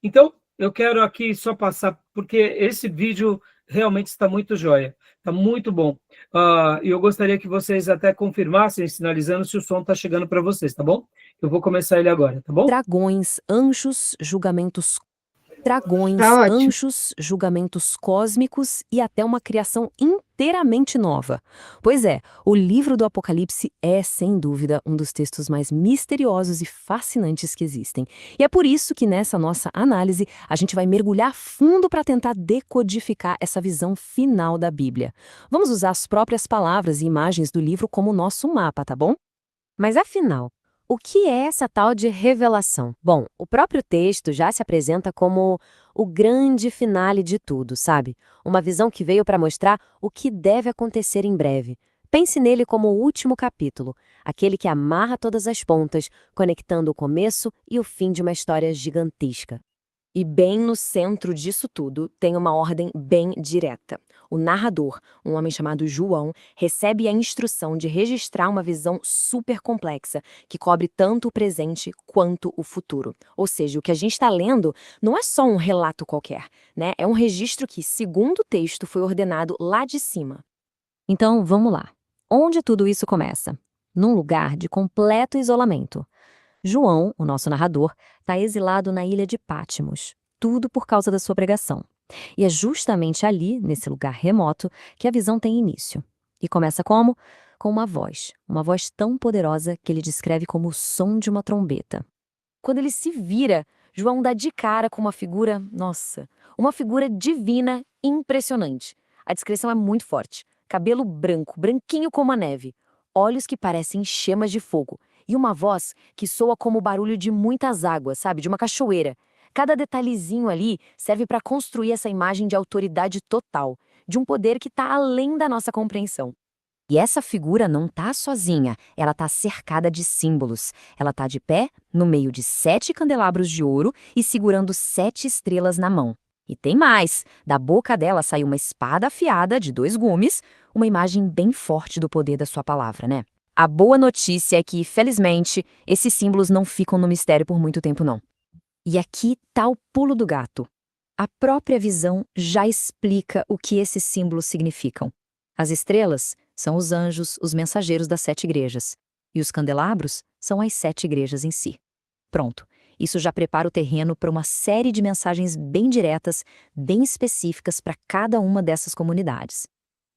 S1: Então, eu quero aqui só passar, porque esse vídeo realmente está muito joia, está muito bom. E eu gostaria que vocês até confirmassem, sinalizando se o som está chegando para vocês, tá bom? Eu vou começar ele agora, tá bom?
S6: Dragões, anjos, julgamentos. Dragões,
S5: Tá ótimo.
S6: anjos, julgamentos cósmicos e até uma criação inteiramente nova. Pois é, o livro do Apocalipse é, sem dúvida, um dos textos mais misteriosos e fascinantes que existem. E é por isso que nessa nossa análise a gente vai mergulhar fundo para tentar decodificar essa visão final da Bíblia. Vamos usar as próprias palavras e imagens do livro como nosso mapa, tá bom? Mas afinal, o que é essa tal de revelação? Bom, o próprio texto já se apresenta como o grande finale de tudo, sabe? Uma visão que veio para mostrar o que deve acontecer em breve. Pense nele como o último capítulo, aquele que amarra todas as pontas, conectando o começo e o fim de uma história gigantesca. E bem no centro disso tudo tem uma ordem bem direta. O narrador, um homem chamado João, recebe a instrução de registrar uma visão super complexa que cobre tanto o presente quanto o futuro. Ou seja, o que a gente está lendo não é só um relato qualquer, né? É um registro que, segundo o texto, foi ordenado lá de cima. Então, vamos lá. Onde tudo isso começa? Num lugar de completo isolamento. João, o nosso narrador, está exilado na ilha de Patmos, tudo por causa da sua pregação. E é justamente ali, nesse lugar remoto, que a visão tem início. E começa como? Com uma voz tão poderosa que ele descreve como o som de uma trombeta. Quando ele se vira, João dá de cara com uma figura, uma figura divina impressionante. A descrição é muito forte. Cabelo branco, branquinho como a neve, olhos que parecem chamas de fogo, e uma voz que soa como o barulho de muitas águas, sabe? De uma cachoeira. Cada detalhezinho ali serve para construir essa imagem de autoridade total, de um poder que está além da nossa compreensão. E essa figura não está sozinha, ela está cercada de símbolos. Ela está de pé, no meio de 7 candelabros de ouro e segurando 7 estrelas na mão. E tem mais, da boca dela sai uma espada afiada de 2 gumes, uma imagem bem forte do poder da sua palavra, né? A boa notícia é que, felizmente, esses símbolos não ficam no mistério por muito tempo, não. E aqui tá o pulo do gato. A própria visão já explica o que esses símbolos significam. As estrelas são os anjos, os mensageiros das 7 igrejas. E os candelabros são as 7 igrejas em si. Pronto, isso já prepara o terreno para uma série de mensagens bem diretas, bem específicas para cada uma dessas comunidades.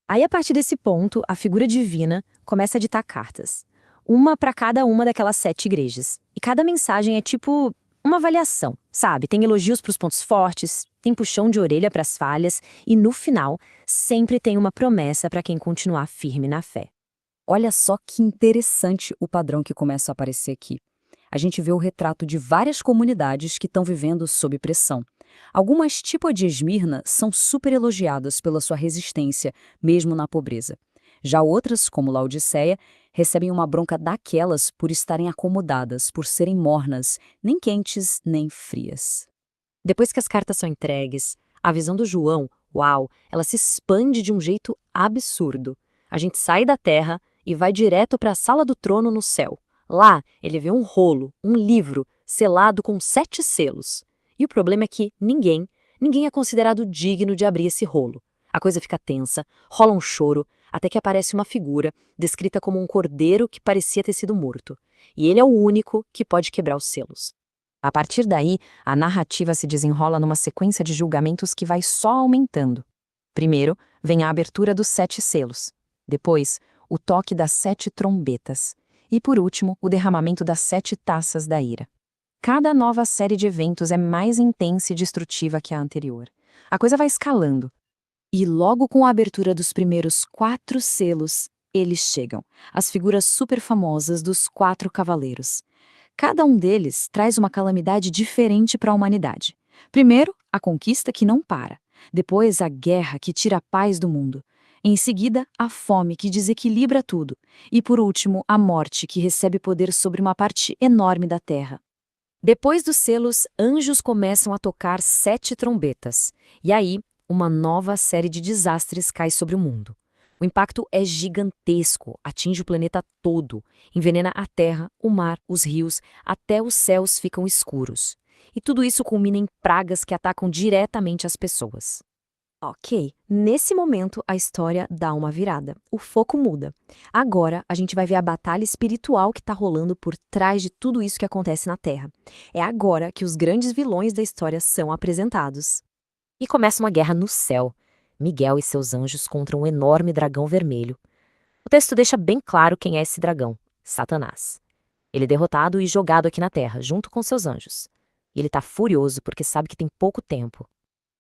S6: Aí, a partir desse ponto, a figura divina começa a ditar cartas. Uma para cada uma daquelas 7 igrejas. E cada mensagem é tipo uma avaliação, sabe? Tem elogios para os pontos fortes, tem puxão de orelha para as falhas, e no final, sempre tem uma promessa para quem continuar firme na fé. Olha só que interessante o padrão que começa a aparecer aqui. A gente vê o retrato de várias comunidades que estão vivendo sob pressão. Algumas, tipo a de Esmirna, são super elogiadas pela sua resistência, mesmo na pobreza. Já outras, como Laodiceia, recebem uma bronca daquelas por estarem acomodadas, por serem mornas, nem quentes nem frias. Depois que as cartas são entregues, a visão do João, uau, ela se expande de um jeito absurdo. A gente sai da terra e vai direto para a sala do trono no céu. Lá, ele vê um rolo, um livro, selado com 7 selos. E o problema é que ninguém é considerado digno de abrir esse rolo. A coisa fica tensa, rola um choro, até que aparece uma figura, descrita como um cordeiro que parecia ter sido morto. E ele é o único que pode quebrar os selos. A partir daí, a narrativa se desenrola numa sequência de julgamentos que vai só aumentando. Primeiro, vem a abertura dos 7 selos. Depois, o toque das 7 trombetas. E, por último, o derramamento das 7 taças da ira. Cada nova série de eventos é mais intensa e destrutiva que a anterior. A coisa vai escalando. E logo com a abertura dos primeiros 4 selos, eles chegam. As figuras super famosas dos 4 cavaleiros. Cada um deles traz uma calamidade diferente para a humanidade. Primeiro, a conquista que não para. Depois, a guerra que tira a paz do mundo. Em seguida, a fome que desequilibra tudo. E por último, a morte que recebe poder sobre uma parte enorme da terra. Depois dos selos, anjos começam a tocar 7 trombetas. E aí, uma nova série de desastres cai sobre o mundo. O impacto é gigantesco, atinge o planeta todo, envenena a terra, o mar, os rios, até os céus ficam escuros. E tudo isso culmina em pragas que atacam diretamente as pessoas. Ok, nesse momento a história dá uma virada, o foco muda. Agora a gente vai ver a batalha espiritual que está rolando por trás de tudo isso que acontece na Terra. É agora que os grandes vilões da história são apresentados. E começa uma guerra no céu. Miguel e seus anjos contra um enorme dragão vermelho. O texto deixa bem claro quem é esse dragão, Satanás. Ele é derrotado e jogado aqui na Terra, junto com seus anjos. E ele está furioso porque sabe que tem pouco tempo.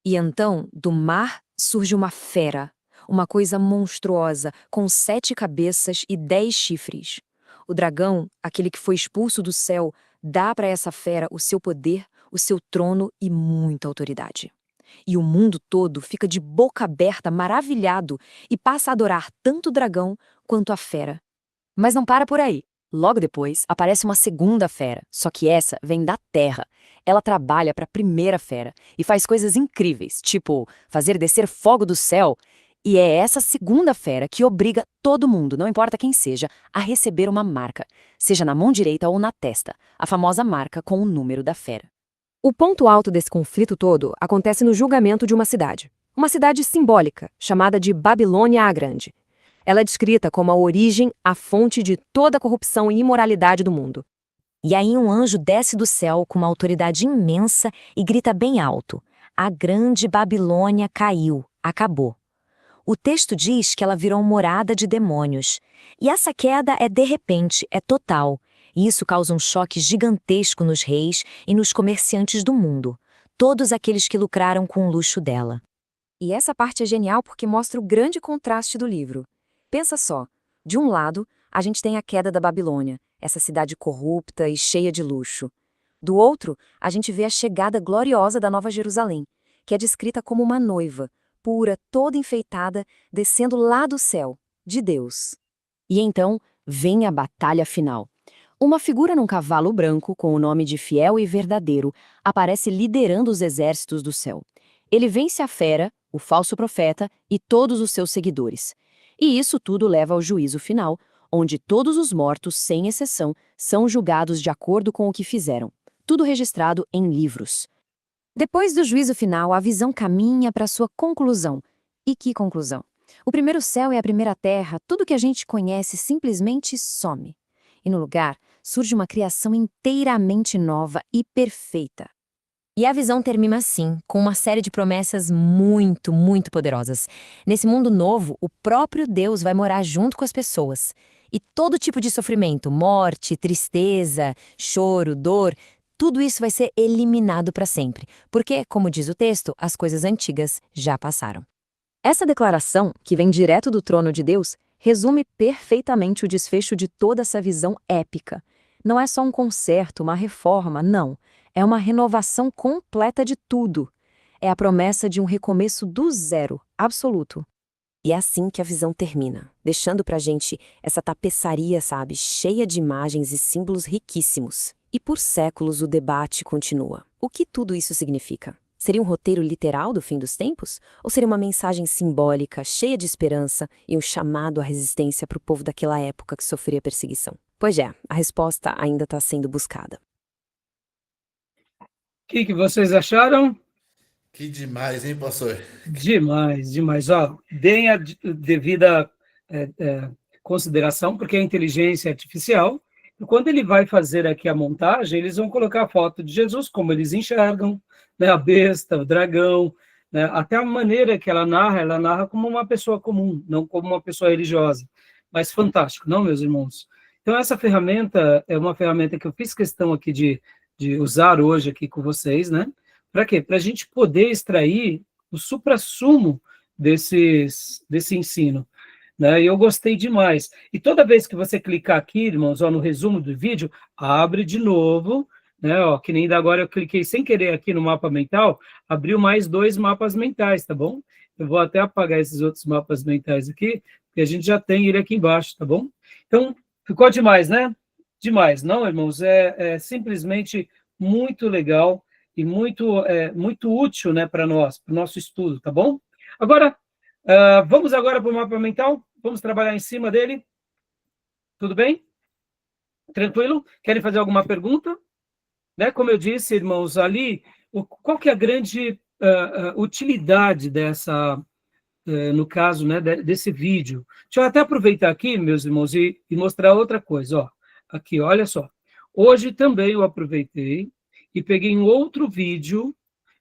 S6: E então, do mar surge uma fera, uma coisa monstruosa, com 7 cabeças e 10 chifres. O dragão, aquele que foi expulso do céu, dá para essa fera o seu poder, o seu trono e muita autoridade. E o mundo todo fica de boca aberta, maravilhado, e passa a adorar tanto o dragão quanto a fera. Mas não para por aí. Logo depois, aparece uma segunda fera, só que essa vem da terra. Ela trabalha para a primeira fera e faz coisas incríveis, tipo fazer descer fogo do céu. E é essa segunda fera que obriga todo mundo, não importa quem seja, a receber uma marca, seja na mão direita ou na testa, a famosa marca com o número da fera. O ponto alto desse conflito todo acontece no julgamento de uma cidade simbólica, chamada de Babilônia a Grande. Ela é descrita como a origem, a fonte de toda a corrupção e imoralidade do mundo. E aí um anjo desce do céu com uma autoridade imensa e grita bem alto: a grande Babilônia caiu, acabou. O texto diz que ela virou morada de demônios. E essa queda é de repente, é total. E isso causa um choque gigantesco nos reis e nos comerciantes do mundo. Todos aqueles que lucraram com o luxo dela. E essa parte é genial porque mostra o grande contraste do livro. Pensa só, de um lado, a gente tem a queda da Babilônia, essa cidade corrupta e cheia de luxo. Do outro, a gente vê a chegada gloriosa da Nova Jerusalém, que é descrita como uma noiva, pura, toda enfeitada, descendo lá do céu, de Deus. E então, vem a batalha final. Uma figura num cavalo branco, com o nome de Fiel e Verdadeiro, aparece liderando os exércitos do céu. Ele vence a fera, o falso profeta e todos os seus seguidores. E isso tudo leva ao juízo final, onde todos os mortos, sem exceção, são julgados de acordo com o que fizeram. Tudo registrado em livros. Depois do juízo final, a visão caminha para sua conclusão. E que conclusão? O primeiro céu e a primeira terra, tudo que a gente conhece simplesmente some. e no lugar surge uma criação inteiramente nova e perfeita. E a visão termina assim, com uma série de promessas muito, muito poderosas. Nesse mundo novo, o próprio Deus vai morar junto com as pessoas. E todo tipo de sofrimento, morte, tristeza, choro, dor, tudo isso vai ser eliminado para sempre. Porque, como diz o texto, as coisas antigas já passaram. Essa declaração, que vem direto do trono de Deus, resume perfeitamente o desfecho de toda essa visão épica. Não é só um conserto, uma reforma, não. É uma renovação completa de tudo. É a promessa de um recomeço do zero, absoluto. E é assim que a visão termina, deixando pra gente essa tapeçaria, sabe, cheia de imagens e símbolos riquíssimos. E por séculos o debate continua. O que tudo isso significa? Seria um roteiro literal do fim dos tempos? Ou seria uma mensagem simbólica, cheia de esperança e um chamado à resistência para o povo daquela época que sofria perseguição? Pois é, a resposta ainda está sendo buscada.
S1: O que vocês acharam?
S2: Que demais, hein, pastor?
S1: Demais, demais. Ó, deem a devida consideração, porque é inteligência artificial, e quando ele vai fazer aqui a montagem, eles vão colocar a foto de Jesus, como eles enxergam, né, a besta, o dragão, né, até a maneira que ela narra como uma pessoa comum, não como uma pessoa religiosa. Mas fantástico, não, meus irmãos? Então, essa ferramenta é uma ferramenta que eu fiz questão aqui de usar hoje aqui com vocês, né? Para quê? Para a gente poder extrair o suprassumo desse ensino. Né? E eu gostei demais. E toda vez que você clicar aqui, irmãos, ó, no resumo do vídeo, abre de novo, né? Ó, que nem da agora eu cliquei sem querer aqui no mapa mental, abriu mais 2 mapas mentais, tá bom? Eu vou até apagar esses outros mapas mentais aqui, porque a gente já tem ele aqui embaixo, tá bom? Então, ficou demais, né? Demais, não, irmãos? É simplesmente muito legal e muito útil, né, para nós, para o nosso estudo, tá bom? Agora, vamos agora para o mapa mental? Vamos trabalhar em cima dele? Tudo bem? Tranquilo? Querem fazer alguma pergunta? Né? Como eu disse, irmãos, ali, qual que é a grande utilidade dessa, no caso, né, desse vídeo? Deixa eu até aproveitar aqui, meus irmãos, e mostrar outra coisa, ó. Aqui, olha só. Hoje também eu aproveitei e peguei um outro vídeo,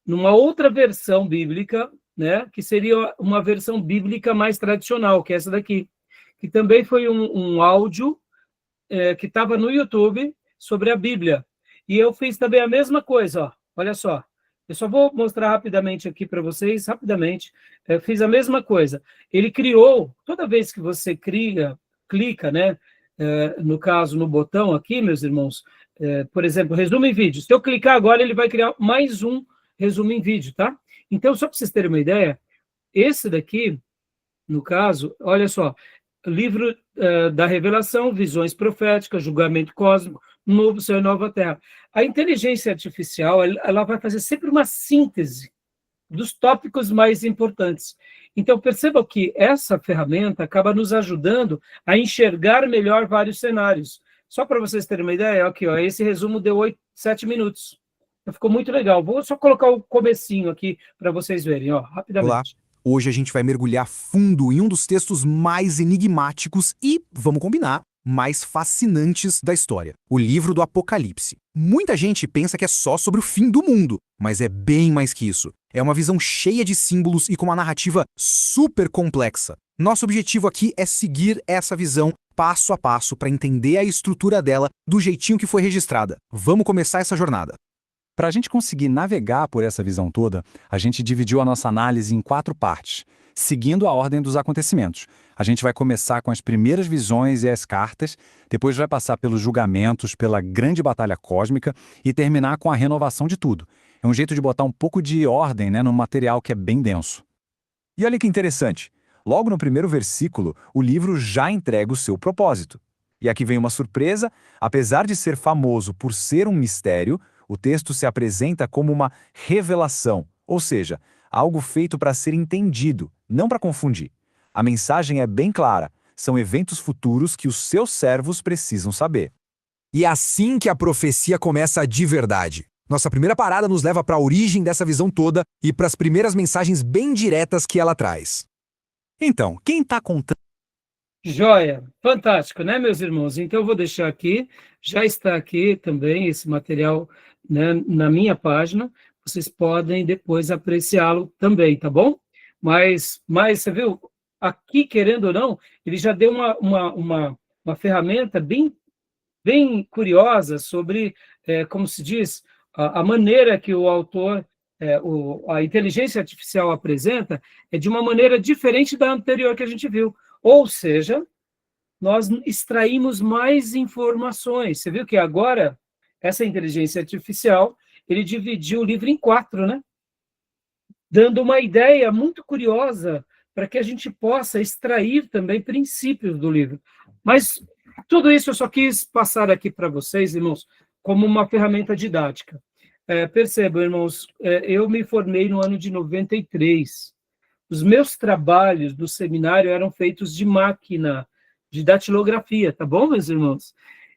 S1: numa outra versão bíblica, né, que seria uma versão bíblica mais tradicional, que é essa daqui, que também foi um áudio que estava no YouTube sobre a Bíblia. E eu fiz também a mesma coisa, ó, olha só. Eu só vou mostrar rapidamente aqui para vocês, rapidamente. Eu fiz a mesma coisa. Ele criou, toda vez que você clica, né, no caso, no botão aqui, meus irmãos, por exemplo, resumo em vídeo. Se eu clicar agora, ele vai criar mais um resumo em vídeo, tá? Então, só para vocês terem uma ideia, esse daqui, no caso, olha só, livro da Revelação, visões proféticas, julgamento cósmico, novo céu e nova terra. A inteligência artificial, ela vai fazer sempre uma síntese dos tópicos mais importantes. Então, perceba que essa ferramenta acaba nos ajudando a enxergar melhor vários cenários. Só para vocês terem uma ideia, aqui, ó, esse resumo deu 7 minutos. Então, ficou muito legal. Vou só colocar o comecinho aqui para vocês verem, ó, rapidamente.
S5: Olá. Hoje a gente vai mergulhar fundo em um dos textos mais enigmáticos e, vamos combinar, mais fascinantes da história, o livro do Apocalipse. Muita gente pensa que é só sobre o fim do mundo, mas é bem mais que isso. É uma visão cheia de símbolos e com uma narrativa super complexa. Nosso objetivo aqui é seguir essa visão passo a passo para entender a estrutura dela do jeitinho que foi registrada. Vamos começar essa jornada. Para a gente conseguir navegar por essa visão toda, a gente dividiu a nossa análise em 4 partes, seguindo a ordem dos acontecimentos. A gente vai começar com as primeiras visões e as cartas, depois vai passar pelos julgamentos, pela grande batalha cósmica e terminar com a renovação de tudo. É um jeito de botar um pouco de ordem, né, num material que é bem denso. E olha que interessante, logo no primeiro versículo, o livro já entrega o seu propósito. E aqui vem uma surpresa, apesar de ser famoso por ser um mistério, o texto se apresenta como uma revelação, ou seja, algo feito para ser entendido, não para confundir. A mensagem é bem clara, são eventos futuros que os seus servos precisam saber. E é assim que a profecia começa de verdade. Nossa primeira parada nos leva para a origem dessa visão toda e para as primeiras mensagens bem diretas que ela traz. Então, quem está contando
S1: Joia, fantástico, né, meus irmãos? Então, eu vou deixar aqui, já está aqui também esse material, né, na minha página, vocês podem depois apreciá-lo também, tá bom? Mas você viu, aqui, querendo ou não, ele já deu uma ferramenta bem curiosa sobre, como se diz, a maneira que o autor, a inteligência artificial apresenta é de uma maneira diferente da anterior que a gente viu. Ou seja, nós extraímos mais informações. Você viu que agora, essa inteligência artificial, ele dividiu o livro em 4, né? Dando uma ideia muito curiosa para que a gente possa extrair também princípios do livro. Mas tudo isso eu só quis passar aqui para vocês, irmãos, como uma ferramenta didática. Percebam, irmãos, eu me formei no ano de 93. Os meus trabalhos do seminário eram feitos de máquina, de datilografia, tá bom, meus irmãos?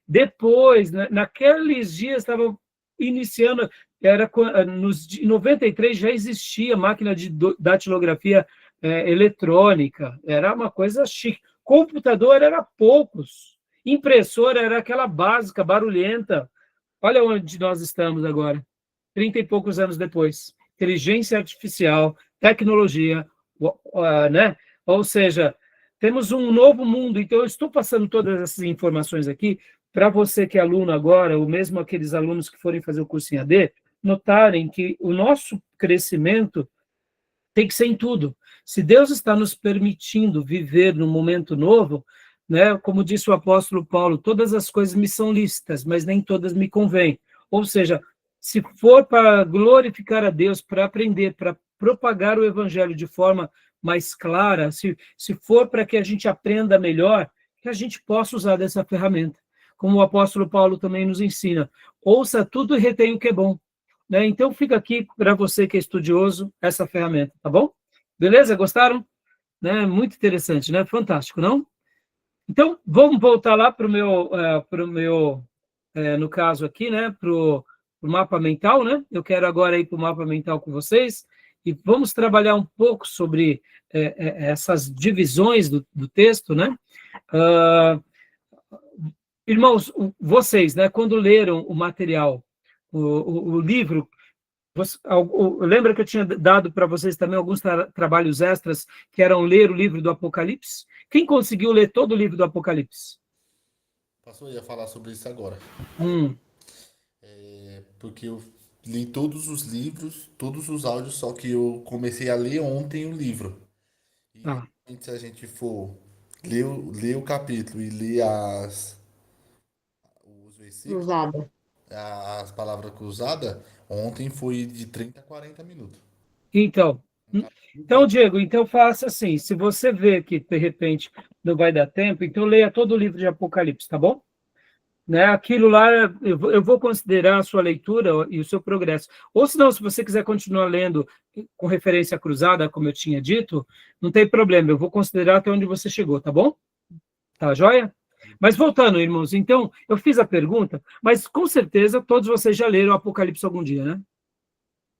S1: Depois, naqueles dias, estavam iniciando, em 93 já existia máquina de datilografia eletrônica, era uma coisa chique. Computador era poucos, impressora era aquela básica, barulhenta. Olha onde nós estamos agora, 30 e poucos anos depois. Inteligência artificial, tecnologia, né? Ou seja, temos um novo mundo. Então, eu estou passando todas essas informações aqui para você que é aluno agora, ou mesmo aqueles alunos que forem fazer o curso em AD, notarem que o nosso crescimento tem que ser em tudo. Se Deus está nos permitindo viver num momento novo, né, como disse o apóstolo Paulo, todas as coisas me são lícitas, mas nem todas me convêm. Ou seja, se for para glorificar a Deus, para aprender, para propagar o evangelho de forma mais clara, se for para que a gente aprenda melhor, que a gente possa usar dessa ferramenta. Como o apóstolo Paulo também nos ensina, ouça tudo e retenha o que é bom. Né? Então, fica aqui para você que é estudioso, essa ferramenta, tá bom? Beleza? Gostaram? Né? Muito interessante, né? Fantástico, não? Então, vamos voltar lá para o meu, no caso aqui, né? Para o mapa mental, né? Eu quero agora ir para o mapa mental com vocês e vamos trabalhar um pouco sobre essas divisões do texto, né? Irmãos, vocês, né? Quando leram o material, o livro, lembra que eu tinha dado para vocês também alguns trabalhos extras, que eram ler o livro do Apocalipse? Quem conseguiu ler todo o livro do Apocalipse?
S2: Pastor, eu ia falar sobre isso agora.
S1: Hum.
S2: Porque eu li todos os livros, todos os áudios, só que eu comecei a ler ontem o livro. E
S1: Ah.
S2: se a gente for ler o capítulo e ler os versículos,
S3: Cruzada.
S2: as palavras cruzadas, ontem foi de 30 a 40 minutos.
S1: Então, Diego, então faça assim, se você vê que, de repente, não vai dar tempo, então leia todo o livro de Apocalipse, tá bom? Né? Aquilo lá, eu vou considerar a sua leitura e o seu progresso. Ou se não, se você quiser continuar lendo com referência à cruzada, como eu tinha dito, não tem problema, eu vou considerar até onde você chegou, tá bom? Tá joia? Mas voltando, irmãos, então, eu fiz a pergunta, mas com certeza todos vocês já leram o Apocalipse algum dia, né?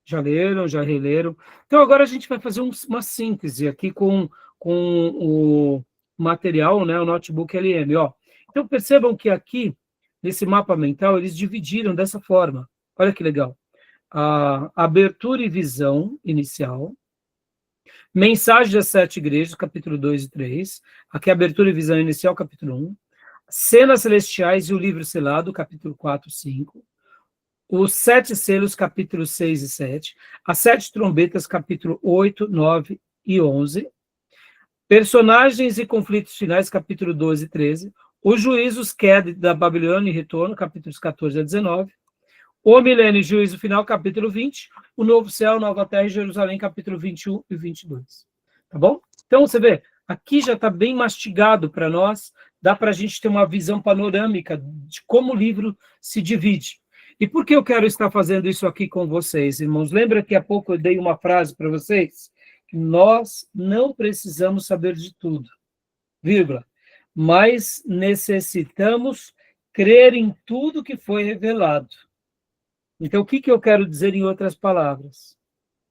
S1: Já leram, já releram. Então, agora a gente vai fazer uma síntese aqui com o material, né, o Notebook LM. Ó. Então, percebam que aqui, nesse mapa mental, eles dividiram dessa forma. Olha que legal. A abertura e visão inicial, mensagem das 7 igrejas, capítulo 2 e 3. Aqui, abertura e visão inicial, capítulo 1. Cenas celestiais e o livro selado, capítulo 4 e 5. Os 7 selos, capítulos 6 e 7, as 7 trombetas, capítulo 8, 9 e 11, personagens e conflitos finais, capítulo 12 e 13, os juízos, queda da Babilônia e retorno, capítulos 14 a 19, o milênio e juízo final, capítulo 20, o novo céu, nova terra e Jerusalém, capítulo 21 e 22. Tá bom? Então, você vê, aqui já está bem mastigado para nós, dá para a gente ter uma visão panorâmica de como o livro se divide. E por que eu quero estar fazendo isso aqui com vocês, irmãos? Lembra que há pouco eu dei uma frase para vocês? Que nós não precisamos saber de tudo, vírgula, mas necessitamos crer em tudo que foi revelado. Então, o que eu quero dizer em outras palavras?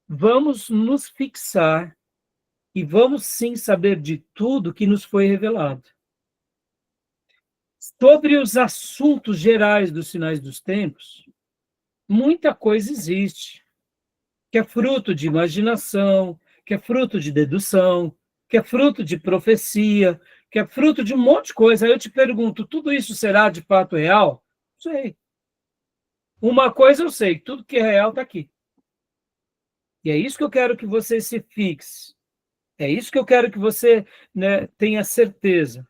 S1: Vamos nos fixar e vamos sim saber de tudo que nos foi revelado. Sobre os assuntos gerais dos sinais dos tempos, muita coisa existe, que é fruto de imaginação, que é fruto de dedução, que é fruto de profecia, que é fruto de um monte de coisa. Aí eu te pergunto, tudo isso será de fato real? Não sei. Uma coisa eu sei, tudo que é real está aqui. E é isso que eu quero que você se fixe. É isso que eu quero que você, né, tenha certeza.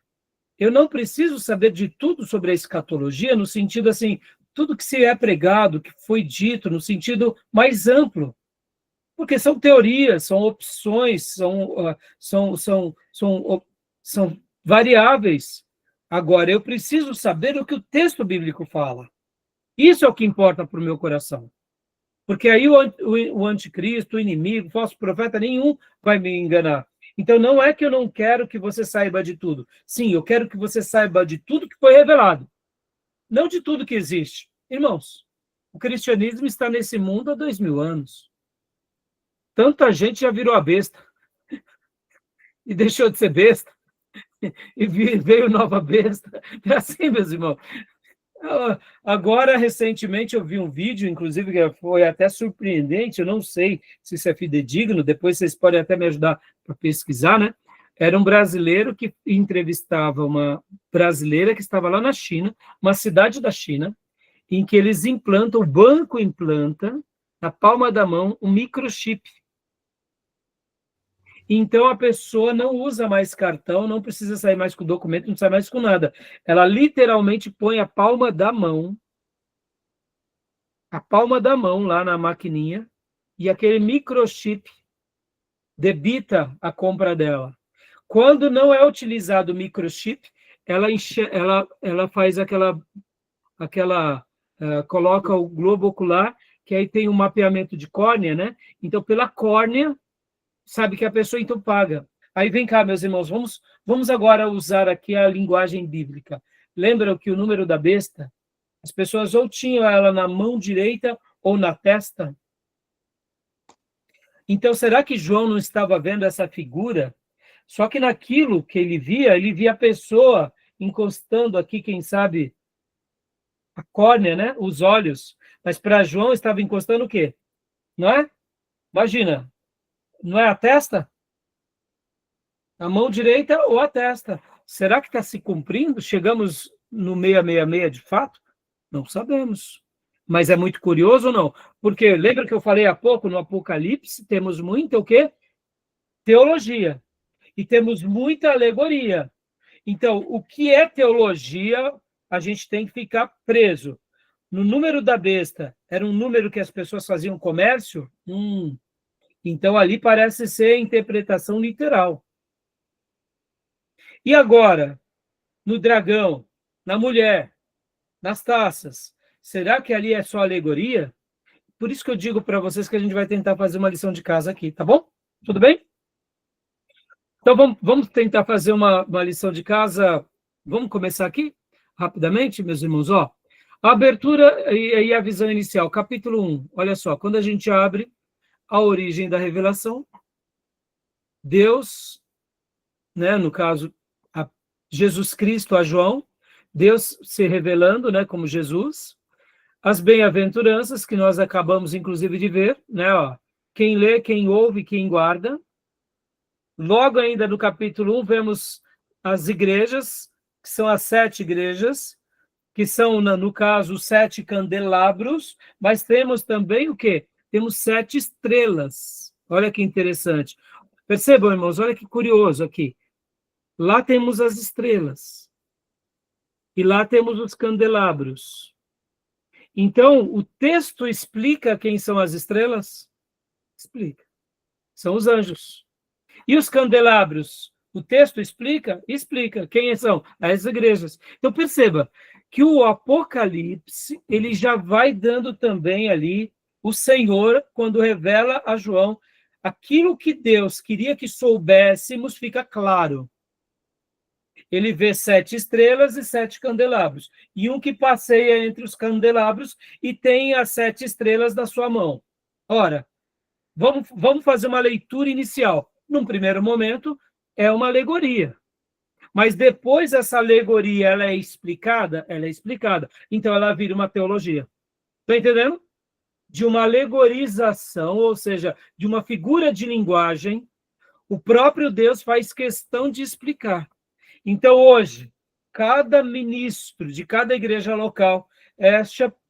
S1: Eu não preciso saber de tudo sobre a escatologia, no sentido assim, tudo que se é pregado, que foi dito, no sentido mais amplo. Porque são teorias, são opções, são variáveis. Agora, eu preciso saber o que o texto bíblico fala. Isso é o que importa para o meu coração. Porque aí o anticristo, o inimigo, o falso profeta, nenhum vai me enganar. Então, não é que eu não quero que você saiba de tudo. Sim, eu quero que você saiba de tudo que foi revelado. Não de tudo que existe. Irmãos, o cristianismo está nesse mundo há 2000 anos. Tanta gente já virou a besta. E deixou de ser besta. E veio nova besta. É assim, meus irmãos. Agora, recentemente, eu vi um vídeo, inclusive, que foi até surpreendente, eu não sei se isso é fidedigno, depois vocês podem até me ajudar para pesquisar, né? Era um brasileiro que entrevistava uma brasileira que estava lá na China, uma cidade da China, em que eles implantam, o banco implanta, na palma da mão, um microchip. Então, a pessoa não usa mais cartão, não precisa sair mais com documento, não sai mais com nada. Ela literalmente põe a palma da mão lá na maquininha, e aquele microchip debita a compra dela. Quando não é utilizado o microchip, ela faz coloca o globo ocular, que aí tem um mapeamento de córnea, né? Então, pela córnea, sabe que a pessoa então paga. Aí vem cá, meus irmãos, vamos agora usar aqui a linguagem bíblica. Lembram que o número da besta, as pessoas ou tinham ela na mão direita ou na testa? Então, será que João não estava vendo essa figura? Só que naquilo que ele via a pessoa encostando aqui, quem sabe, a córnea, né? Os olhos. Mas para João estava encostando o quê? Não é? Imagina, não é a testa? A mão direita ou a testa? Será que está se cumprindo? Chegamos no 666 de fato? Não sabemos. Mas é muito curioso ou não? Porque lembra que eu falei há pouco, no Apocalipse, temos muita o quê? Teologia. E temos muita alegoria. Então, o que é teologia, a gente tem que ficar preso. No número da besta, era um número que as pessoas faziam comércio? Então, ali parece ser interpretação literal. E agora, no dragão, na mulher, nas taças, será que ali é só alegoria? Por isso que eu digo para vocês que a gente vai tentar fazer uma lição de casa aqui, tá bom? Tudo bem? Então, vamos tentar fazer uma lição de casa. Vamos começar aqui, rapidamente, meus irmãos. Ó, a abertura e a visão inicial, capítulo 1. Olha só, quando a gente abre a origem da revelação, Deus, né, no caso, Jesus Cristo a João, Deus se revelando, né, como Jesus, as bem-aventuranças que nós acabamos, inclusive, de ver, né, ó, quem lê, quem ouve, quem guarda. Logo ainda no capítulo 1, vemos as igrejas, que são as 7 igrejas, que são, no caso, os 7 candelabros, mas temos também o quê? Temos 7 estrelas. Olha que interessante. Percebam, irmãos, olha que curioso aqui. Lá temos as estrelas. E lá temos os candelabros. Então, o texto explica quem são as estrelas? Explica. São os anjos. E os candelabros? O texto explica? Explica. Quem são? As igrejas. Então, perceba que o Apocalipse, ele já vai dando também ali o Senhor, quando revela a João, aquilo que Deus queria que soubéssemos, fica claro. Ele vê 7 estrelas e 7 candelabros. E um que passeia entre os candelabros e tem as 7 estrelas na sua mão. Ora, vamos fazer uma leitura inicial. Num primeiro momento, é uma alegoria. Mas depois essa alegoria ela é explicada? Ela é explicada. Então ela vira uma teologia. Está entendendo? De uma alegorização, ou seja, de uma figura de linguagem, o próprio Deus faz questão de explicar. Então, hoje, cada ministro de cada igreja local,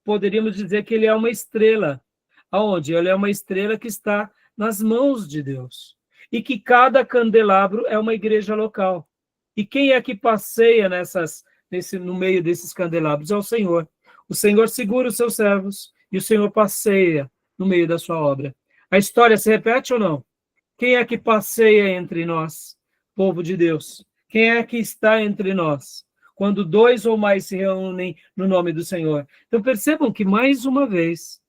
S1: poderíamos dizer que ele é uma estrela. Aonde? Ele é uma estrela que está nas mãos de Deus. E que cada candelabro é uma igreja local. E quem é que passeia no meio desses candelabros? É o Senhor. O Senhor segura os seus servos e o Senhor passeia no meio da sua obra. A história se repete ou não? Quem é que passeia entre nós, povo de Deus? Quem é que está entre nós? Quando 2 ou mais se reúnem no nome do Senhor. Então percebam que, mais uma vez,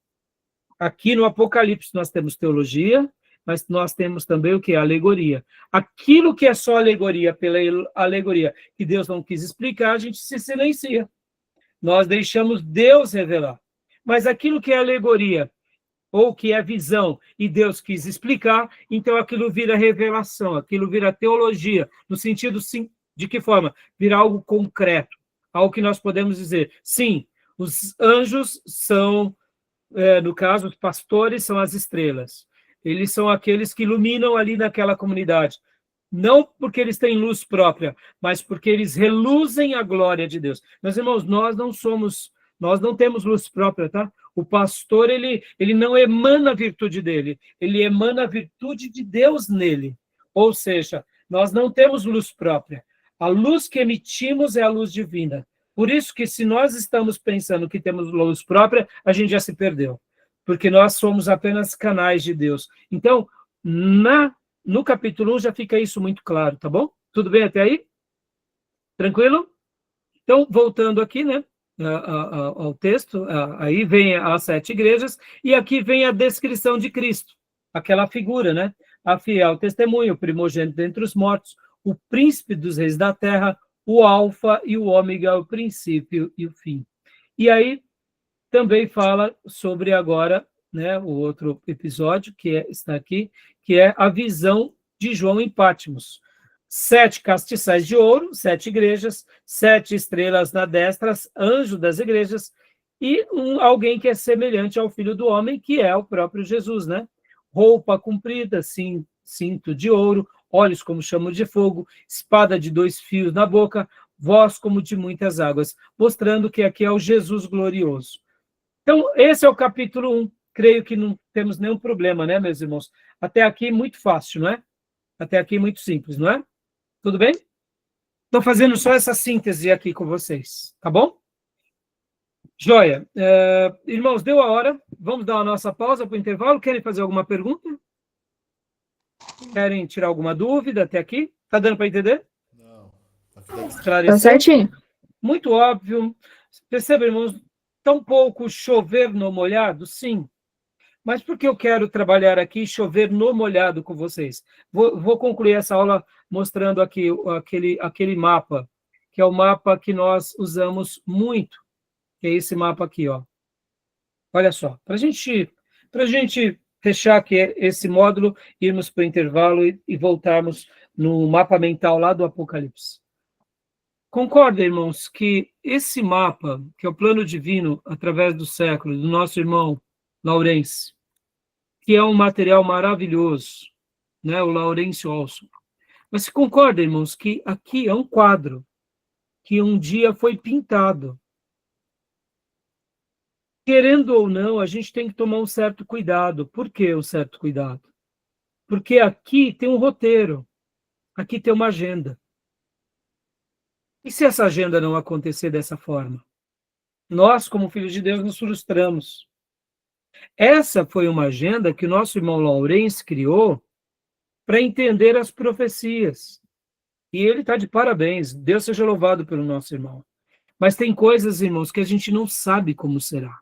S1: aqui no Apocalipse nós temos teologia, mas nós temos também o que? Alegoria. Aquilo que é só alegoria pela alegoria que Deus não quis explicar, a gente se silencia. Nós deixamos Deus revelar. Mas aquilo que é alegoria, ou que é visão, e Deus quis explicar, então aquilo vira revelação, aquilo vira teologia, no sentido, sim, de que forma? Vira algo concreto, algo que nós podemos dizer, sim, os anjos são, no caso, os pastores são as estrelas. Eles são aqueles que iluminam ali naquela comunidade. Não porque eles têm luz própria, mas porque eles reluzem a glória de Deus. Meus irmãos, nós não temos luz própria, tá? O pastor, ele não emana a virtude dele, ele emana a virtude de Deus nele. Ou seja, nós não temos luz própria. A luz que emitimos é a luz divina. Por isso que se nós estamos pensando que temos luz própria, a gente já se perdeu. Porque nós somos apenas canais de Deus. Então, no capítulo 1 já fica isso muito claro, tá bom? Tudo bem até aí? Tranquilo? Então, voltando aqui, né? Ao texto, aí vem as 7 igrejas, e aqui vem a descrição de Cristo, aquela figura, né? A fiel testemunha, o primogênito dentre os mortos, o príncipe dos reis da terra, o alfa e o ômega, o princípio e o fim. E aí também fala sobre agora, né, o outro episódio que está aqui, que é a visão de João em Patmos. 7 castiçais de ouro, 7 igrejas, 7 estrelas na destra, anjo das igrejas, e alguém que é semelhante ao Filho do Homem, que é o próprio Jesus, né? Roupa comprida, cinto de ouro, olhos como chama de fogo, espada de 2 fios na boca, voz como de muitas águas, mostrando que aqui é o Jesus glorioso. Então, esse é o capítulo 1. Creio que não temos nenhum problema, né, meus irmãos? Até aqui muito fácil, não é? Até aqui muito simples, não é? Tudo bem? Estou fazendo só essa síntese aqui com vocês, tá bom? Joia. Irmãos, deu a hora. Vamos dar a nossa pausa para o intervalo. Querem fazer alguma pergunta? Querem tirar alguma dúvida até aqui? Tá dando para entender?
S2: Não.
S4: Tá certinho.
S1: Muito óbvio. Perceba, irmãos, tão pouco chover no molhado? Sim. Mas por que eu quero trabalhar aqui chover no molhado com vocês? Vou concluir essa aula mostrando aqui aquele mapa, que é o mapa que nós usamos muito, que é esse mapa aqui, ó. Olha só, para a gente fechar aqui esse módulo, irmos para o intervalo e voltarmos no mapa mental lá do Apocalipse. Concorda, irmãos, que esse mapa, que é o plano divino através do século, do nosso irmão Laurence, que é um material maravilhoso, né, o Laurence Olson. Mas se concorda, irmãos, que aqui é um quadro que um dia foi pintado. Querendo ou não, a gente tem que tomar um certo cuidado. Por que um certo cuidado? Porque aqui tem um roteiro, aqui tem uma agenda. E se essa agenda não acontecer dessa forma? Nós, como filhos de Deus, nos frustramos. Essa foi uma agenda que o nosso irmão Laurence criou para entender as profecias. E ele está de parabéns. Deus seja louvado pelo nosso irmão. Mas tem coisas, irmãos, que a gente não sabe como será.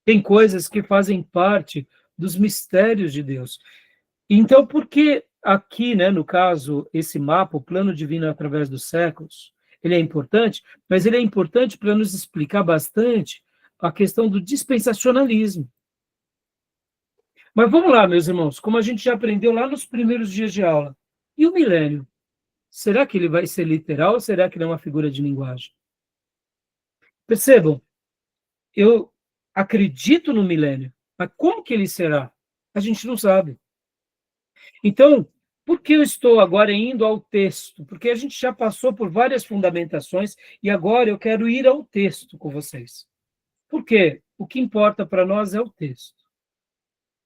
S1: Tem coisas que fazem parte dos mistérios de Deus. Então, por que aqui, né, no caso, esse mapa, o plano divino através dos séculos, ele é importante, mas ele é importante para nos explicar bastante a questão do dispensacionalismo. Mas vamos lá, meus irmãos, como a gente já aprendeu lá nos primeiros dias de aula. E o milênio? será que ele vai ser literal ou será que ele é uma figura de linguagem? Percebam, eu acredito no milênio, mas como que ele será? A gente não sabe. Então, por que eu estou agora indo ao texto? Porque a gente já passou por várias fundamentações e agora eu quero ir ao texto com vocês. Por quê? O que importa para nós é o texto.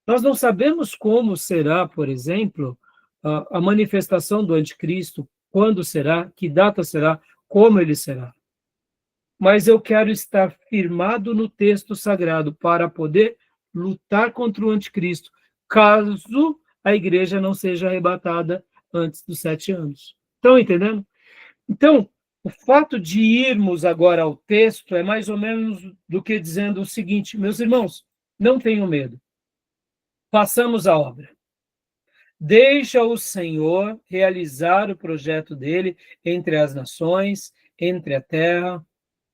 S1: Nós não sabemos como será, por exemplo, a manifestação do anticristo, quando será, que data será, como ele será. Mas eu quero estar firmado no texto sagrado para poder lutar contra o anticristo, caso a igreja não seja arrebatada antes dos 7 anos. Estão entendendo? Então, o fato de irmos agora ao texto é mais ou menos do que dizendo o seguinte, meus irmãos, não tenham medo. Façamos a obra. Deixa o Senhor realizar o projeto dele entre as nações, entre a terra,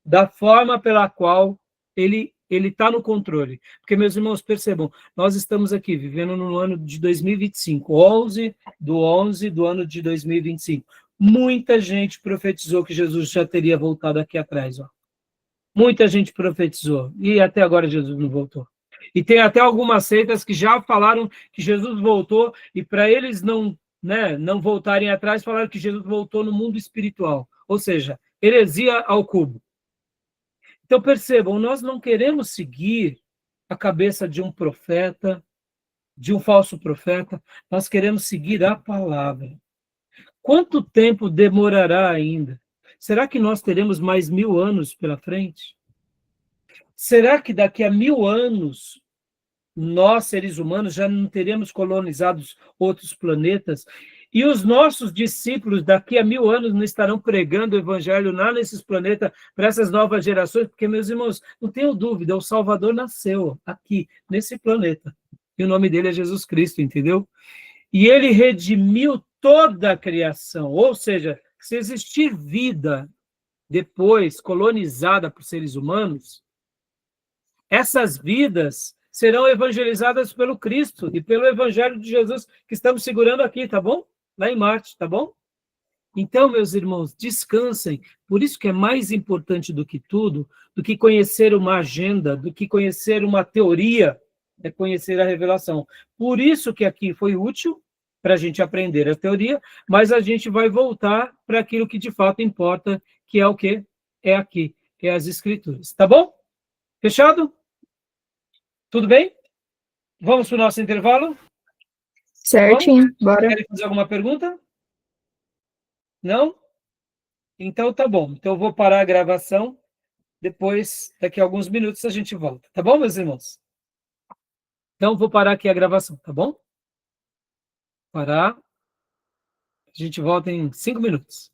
S1: da forma pela qual ele está no controle. Porque, meus irmãos, percebam, nós estamos aqui vivendo no ano de 2025, 11 do ano de 2025. Muita gente profetizou que Jesus já teria voltado aqui atrás. Ó. Muita gente profetizou, e até agora Jesus não voltou. E tem até algumas seitas que já falaram que Jesus voltou, e para eles não voltarem atrás, falaram que Jesus voltou no mundo espiritual. Ou seja, heresia ao cubo. Então, percebam, nós não queremos seguir a cabeça de um profeta, de um falso profeta, nós queremos seguir a palavra. Quanto tempo demorará ainda? Será que nós teremos mais 1000 anos pela frente? Será que daqui a 1000 anos, nós, seres humanos, já não teremos colonizado outros planetas? E os nossos discípulos, daqui a 1000 anos, não estarão pregando o evangelho lá nesses planetas para essas novas gerações? Porque, meus irmãos, não tenham dúvida, o Salvador nasceu aqui, nesse planeta. E o nome dele é Jesus Cristo, entendeu? E ele redimiu toda a criação. Ou seja, se existir vida depois colonizada por seres humanos, essas vidas serão evangelizadas pelo Cristo e pelo Evangelho de Jesus que estamos segurando aqui, tá bom? Lá em Marte, tá bom? Então, meus irmãos, descansem. Por isso que é mais importante do que tudo, do que conhecer uma agenda, do que conhecer uma teoria, é conhecer a revelação. Por isso que aqui foi útil para a gente aprender a teoria, mas a gente vai voltar para aquilo que de fato importa, que é o quê? É aqui, que é as Escrituras. Tá bom? Fechado? Tudo bem? Vamos para o nosso intervalo?
S4: Certinho, bora.
S1: Querem fazer alguma pergunta? Não? Então tá bom. Então eu vou parar a gravação. Depois, daqui a alguns minutos, a gente volta. Tá bom, meus irmãos? Então vou parar aqui a gravação, tá bom? Parar. A gente volta em 5 minutos.